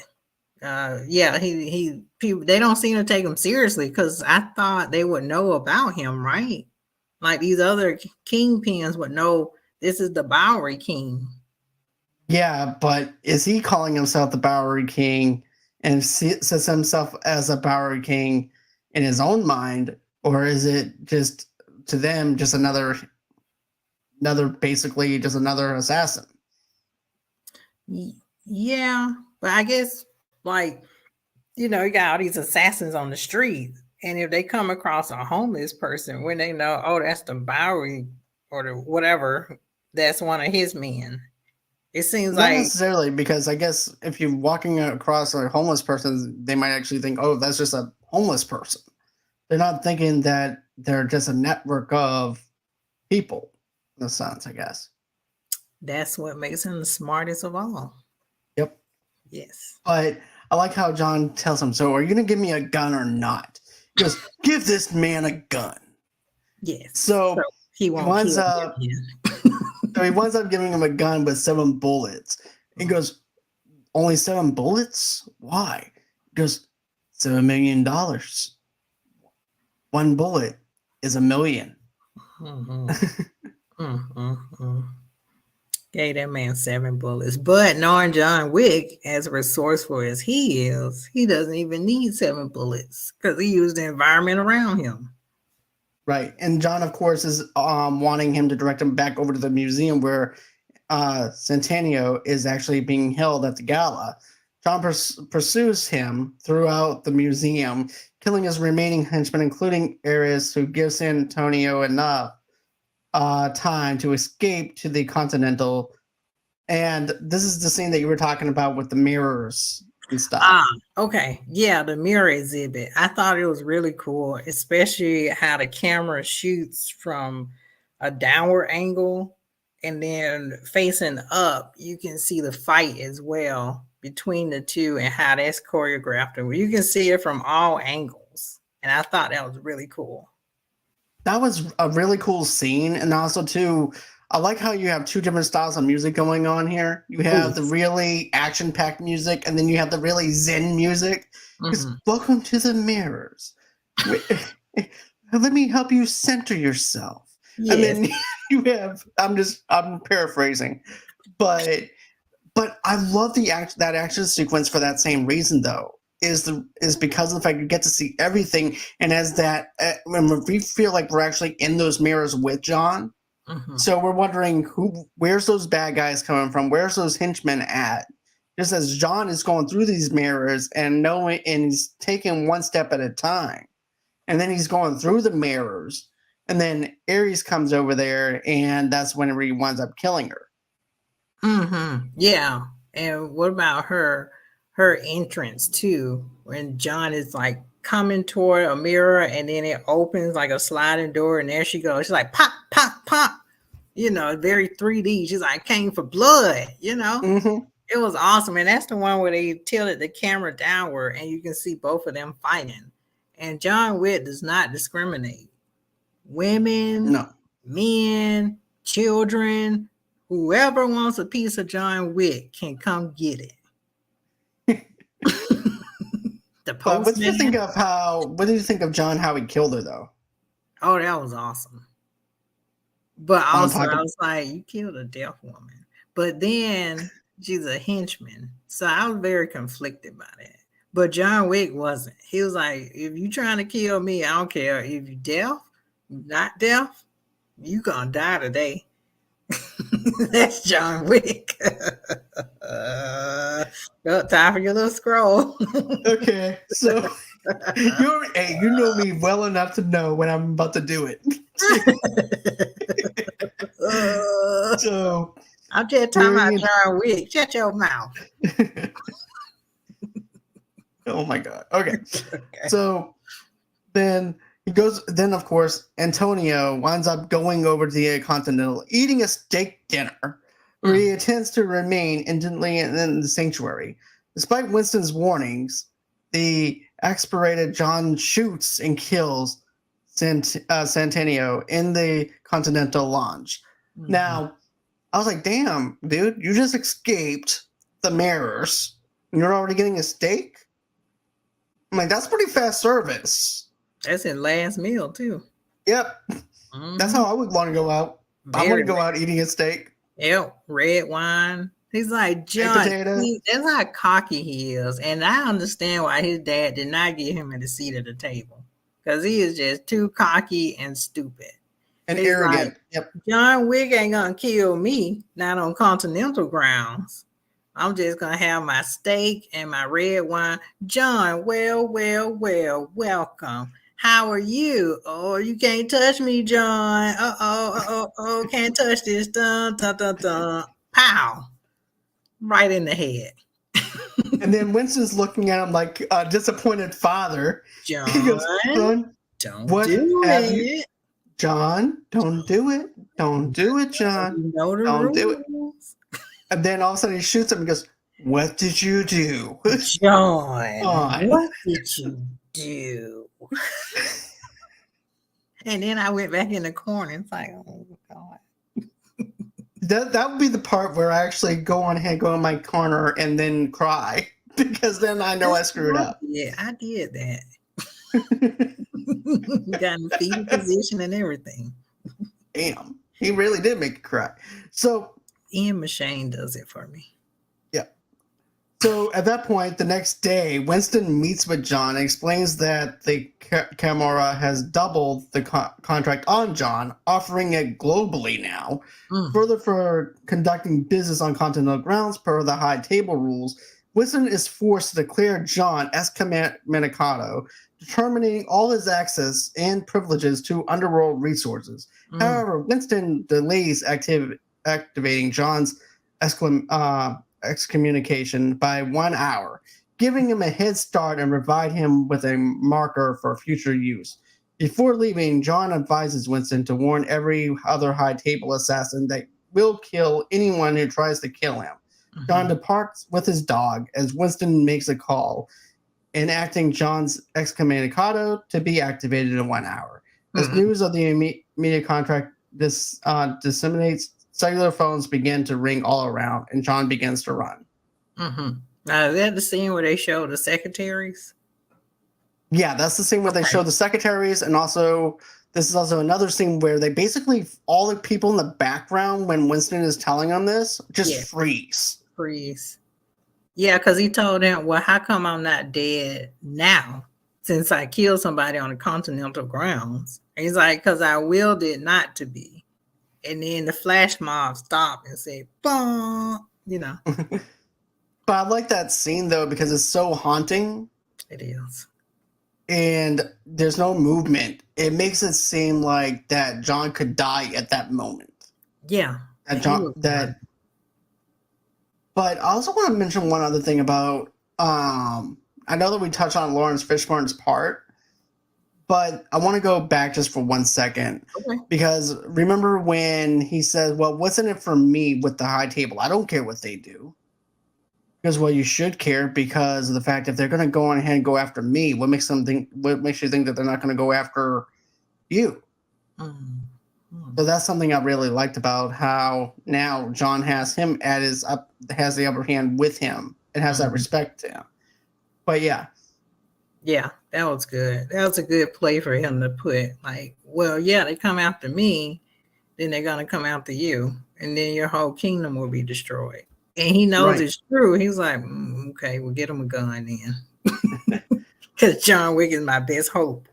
Yeah, he people, they don't seem to take him seriously because I thought they would know about him, right? Like these other kingpins would know this is the Bowery King. Yeah, but is he calling himself the Bowery King and says himself as a Bowery King in his own mind, or is it just to them just another basically just another assassin? Yeah, but I guess you got all these assassins on the street, and if they come across a homeless person, when they know, oh, that's the Bowery or the whatever, that's one of his men. It seems not necessarily, because I guess if you're walking across a homeless person, they might actually think, oh, that's just a homeless person. They're not thinking that they're just a network of people, in a sense, I guess. That's what makes him the smartest of all. Yep. Yes. But I like how John tells him, so are you going to give me a gun or not? He goes, give this man a gun. Yes. So he winds up giving him a gun with 7 bullets. He goes, only 7 bullets? Why? He goes, $7 million. 1 bullet is $1 million. Gave that man 7 bullets. But knowing John Wick, as resourceful as he is, he doesn't even need 7 bullets because he used the environment around him. Right. And John, of course, is wanting him to direct him back over to the museum where Centennial is actually being held at the gala. John pursues him throughout the museum, killing his remaining henchmen, including Ares, who gives Antonio enough time to escape to the Continental. And this is the scene that you were talking about with the mirrors and stuff. Okay. Yeah, the mirror exhibit. I thought it was really cool, especially how the camera shoots from a downward angle and then facing up, you can see the fight as well between the two and how that's choreographed. And you can see it from all angles. And I thought that was really cool. That was a really cool scene. And also, too, I like how you have two different styles of music going on here. You have the really action-packed music, and then you have the really zen music. Welcome to the mirrors. Let me help you center yourself. Yes. And then you have, I'm paraphrasing, but I love that action sequence for that same reason, though. Is because of the fact you get to see everything, and as that, when we feel like we're actually in those mirrors with John, so we're wondering where's those bad guys coming from, where's those henchmen at? Just as John is going through these mirrors and he's taking one step at a time, and then he's going through the mirrors, and then Ares comes over there, and that's when he winds up killing her. Yeah, and what about her entrance too, when John is like coming toward a mirror and then it opens like a sliding door and there she goes. She's like pop, pop, pop. You know, very 3D. She's like, came for blood, you know? It was awesome. And that's the one where they tilted the camera downward and you can see both of them fighting. And John Wick does not discriminate. Women, men, children, whoever wants a piece of John Wick can come get it. What do you think of John, how he killed her, though? Oh, that was awesome. But also, I was like, you killed a deaf woman. But then she's a henchman. So I was very conflicted by that. But John Wick wasn't. He was like, if you trying to kill me, I don't care. If you deaf, not deaf, you gonna die today. That's John Wick. Time for your little scroll. Okay, so you know me well enough to know when I'm about to do it. So I'm just talking about John Wick. Shut your mouth. Oh my God. Okay. So then he goes. Then of course Antonio winds up going over to the Continental, eating a steak dinner, where he intends to remain indefinitely in the sanctuary. Despite Winston's warnings, the exasperated John shoots and kills Centennial in the Continental Lounge. Now, I was like, damn, dude, you just escaped the mirrors and you're already getting a steak? I'm like, that's pretty fast service. That's his last meal, too. Yep. That's how I would want to go out. I want to go out eating a steak. Yep, red wine. He's like, John, that's how cocky he is. And I understand why his dad did not give him a seat at the table. Because he is just too cocky and stupid. And arrogant. Like, yep. John Wick ain't going to kill me, not on continental grounds. I'm just going to have my steak and my red wine. John, well, welcome. How are you? Oh, you can't touch me, John. Can't touch this. Dun, dun, dun, dun. Pow. Right in the head. And then Winston's looking at him like a disappointed father. John, he goes, don't do it. John, don't do it. Don't do it, John. You know the don't rules. Do it. And then all of a sudden he shoots him and goes, what did you do? John, what did you do? And then I went back in the corner. It's like, oh, God. That would be the part where I actually go in my corner and then cry, because then I know I screwed up. Yeah, I did that. Got in fetal position and everything. Damn, he really did make it cry. So Ian McShane does it for me. Yeah. So at that point, the next day, Winston meets with John and explains that the Camorra has doubled the contract on John, offering it globally now. Further, for conducting business on continental grounds per the high table rules, Winston is forced to declare John excommunicado, determining all his access and privileges to underworld resources. However, Winston delays activating John's excommunication by 1 hour, giving him a head start and provide him with a marker for future use. Before leaving, John advises Winston to warn every other high table assassin that will kill anyone who tries to kill him. John departs with his dog as Winston makes a call, enacting John's excommunicado to be activated in 1 hour. As news of the immediate contract disseminates, cellular phones begin to ring all around, and John begins to run. Now, is that the scene where they show the secretaries? Yeah, that's the scene where they show the secretaries, and also this is also another scene where they basically, all the people in the background when Winston is telling them this, just freeze. Yeah, because he told him, well, how come I'm not dead now since I killed somebody on the continental grounds? And he's like, because I willed it not to be. And then the flash mob stopped and said, "Bah," you know. But I like that scene, though, because it's so haunting. It is. And there's no movement. It makes it seem like that John could die at that moment. Yeah. But I also want to mention one other thing about, I know that we touched on Lawrence Fishburne's part, but I want to go back just for 1 second. Okay. Because remember when he said, well, what's in it for me with the high table? I don't care what they do. Because, well, you should care because of the fact if they're going to go on ahead and go after me, what makes you think that they're not going to go after you? So that's something I really liked about how now John has him has the upper hand with him and has that respect to him. But yeah, that was good. That was a good play for him to put. Like, well, yeah, they come after me, then they're gonna come after you, and then your whole kingdom will be destroyed. And he knows it's true. He's like, okay, we'll get him a gun then, because John Wick is my best hope.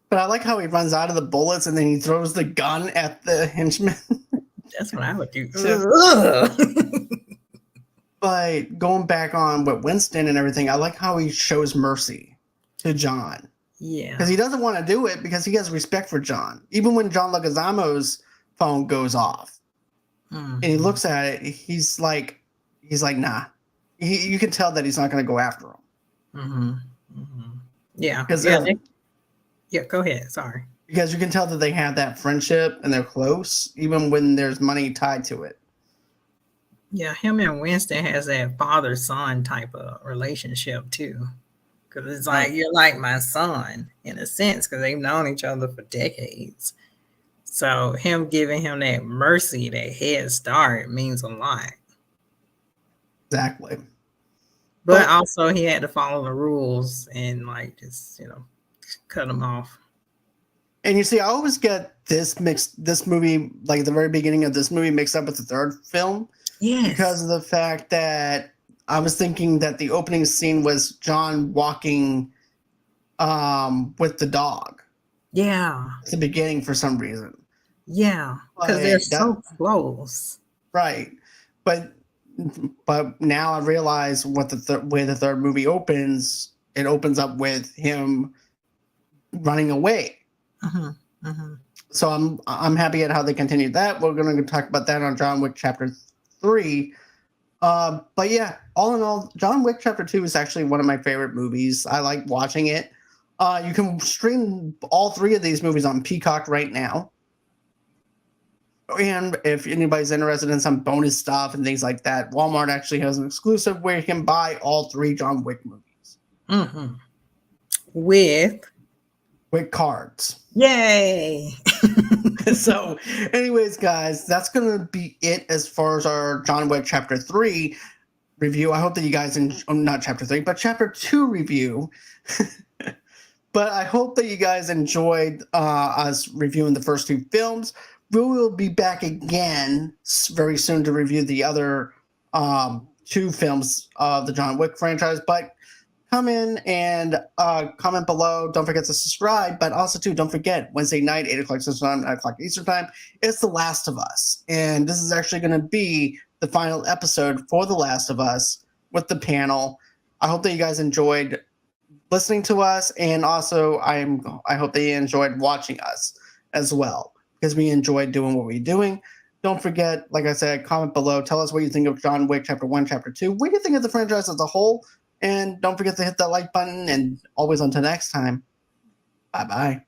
But I like how he runs out of the bullets and then he throws the gun at the henchman. That's what I would do. But going back on with Winston and everything, I like how he shows mercy to John. Yeah. Because he doesn't want to do it because he has respect for John. Even when John Leguizamo's phone goes off and he looks at it, he's like, nah. You can tell that he's not going to go after him. Yeah. Because yeah, go ahead. Sorry. Because you can tell that they have that friendship and they're close, even when there's money tied to it. Yeah, him and Winston has that father-son type of relationship too. Because it's like, you're like my son in a sense, because they've known each other for decades. So him giving him that mercy, that head start means a lot. Exactly. But also he had to follow the rules and like just, cut them off. And you see, I always get this movie, like the very beginning of this movie, mixed up with the third film. Yes. Because of the fact that I was thinking that the opening scene was John walking with the dog. Yeah. At the beginning for some reason. Yeah. Because they're so close. Right. But now I realize what the way the third movie opens. It opens up with him running away. So I'm happy at how they continued that. We're going to talk about that on John Wick Chapter 3. But yeah, all in all, John Wick Chapter 2 is actually one of my favorite movies. I like watching it. You can stream all three of these movies on Peacock right now. And if anybody's interested in some bonus stuff and things like that, Walmart actually has an exclusive where you can buy all three John Wick movies. With cards. Yay! So, anyways, guys, that's going to be it as far as our John Wick Chapter 3 review. I hope that you guys, not Chapter 3, but Chapter 2 review. But I hope that you guys enjoyed us reviewing the first two films. we will be back again very soon to review the other 2 films of the John Wick franchise. But come in and comment below. Don't forget to subscribe. But also, too, don't forget, Wednesday night, 8 o'clock Central Time, 9 o'clock Eastern Time, it's The Last of Us. And this is actually going to be the final episode for The Last of Us with the panel. I hope that you guys enjoyed listening to us. And also, I hope that you enjoyed watching us as well, because we enjoyed doing what we're doing. Don't forget, like I said, comment below. Tell us what you think of John Wick Chapter 1, Chapter 2. What do you think of the franchise as a whole? And don't forget to hit that like button. And always until next time, bye-bye.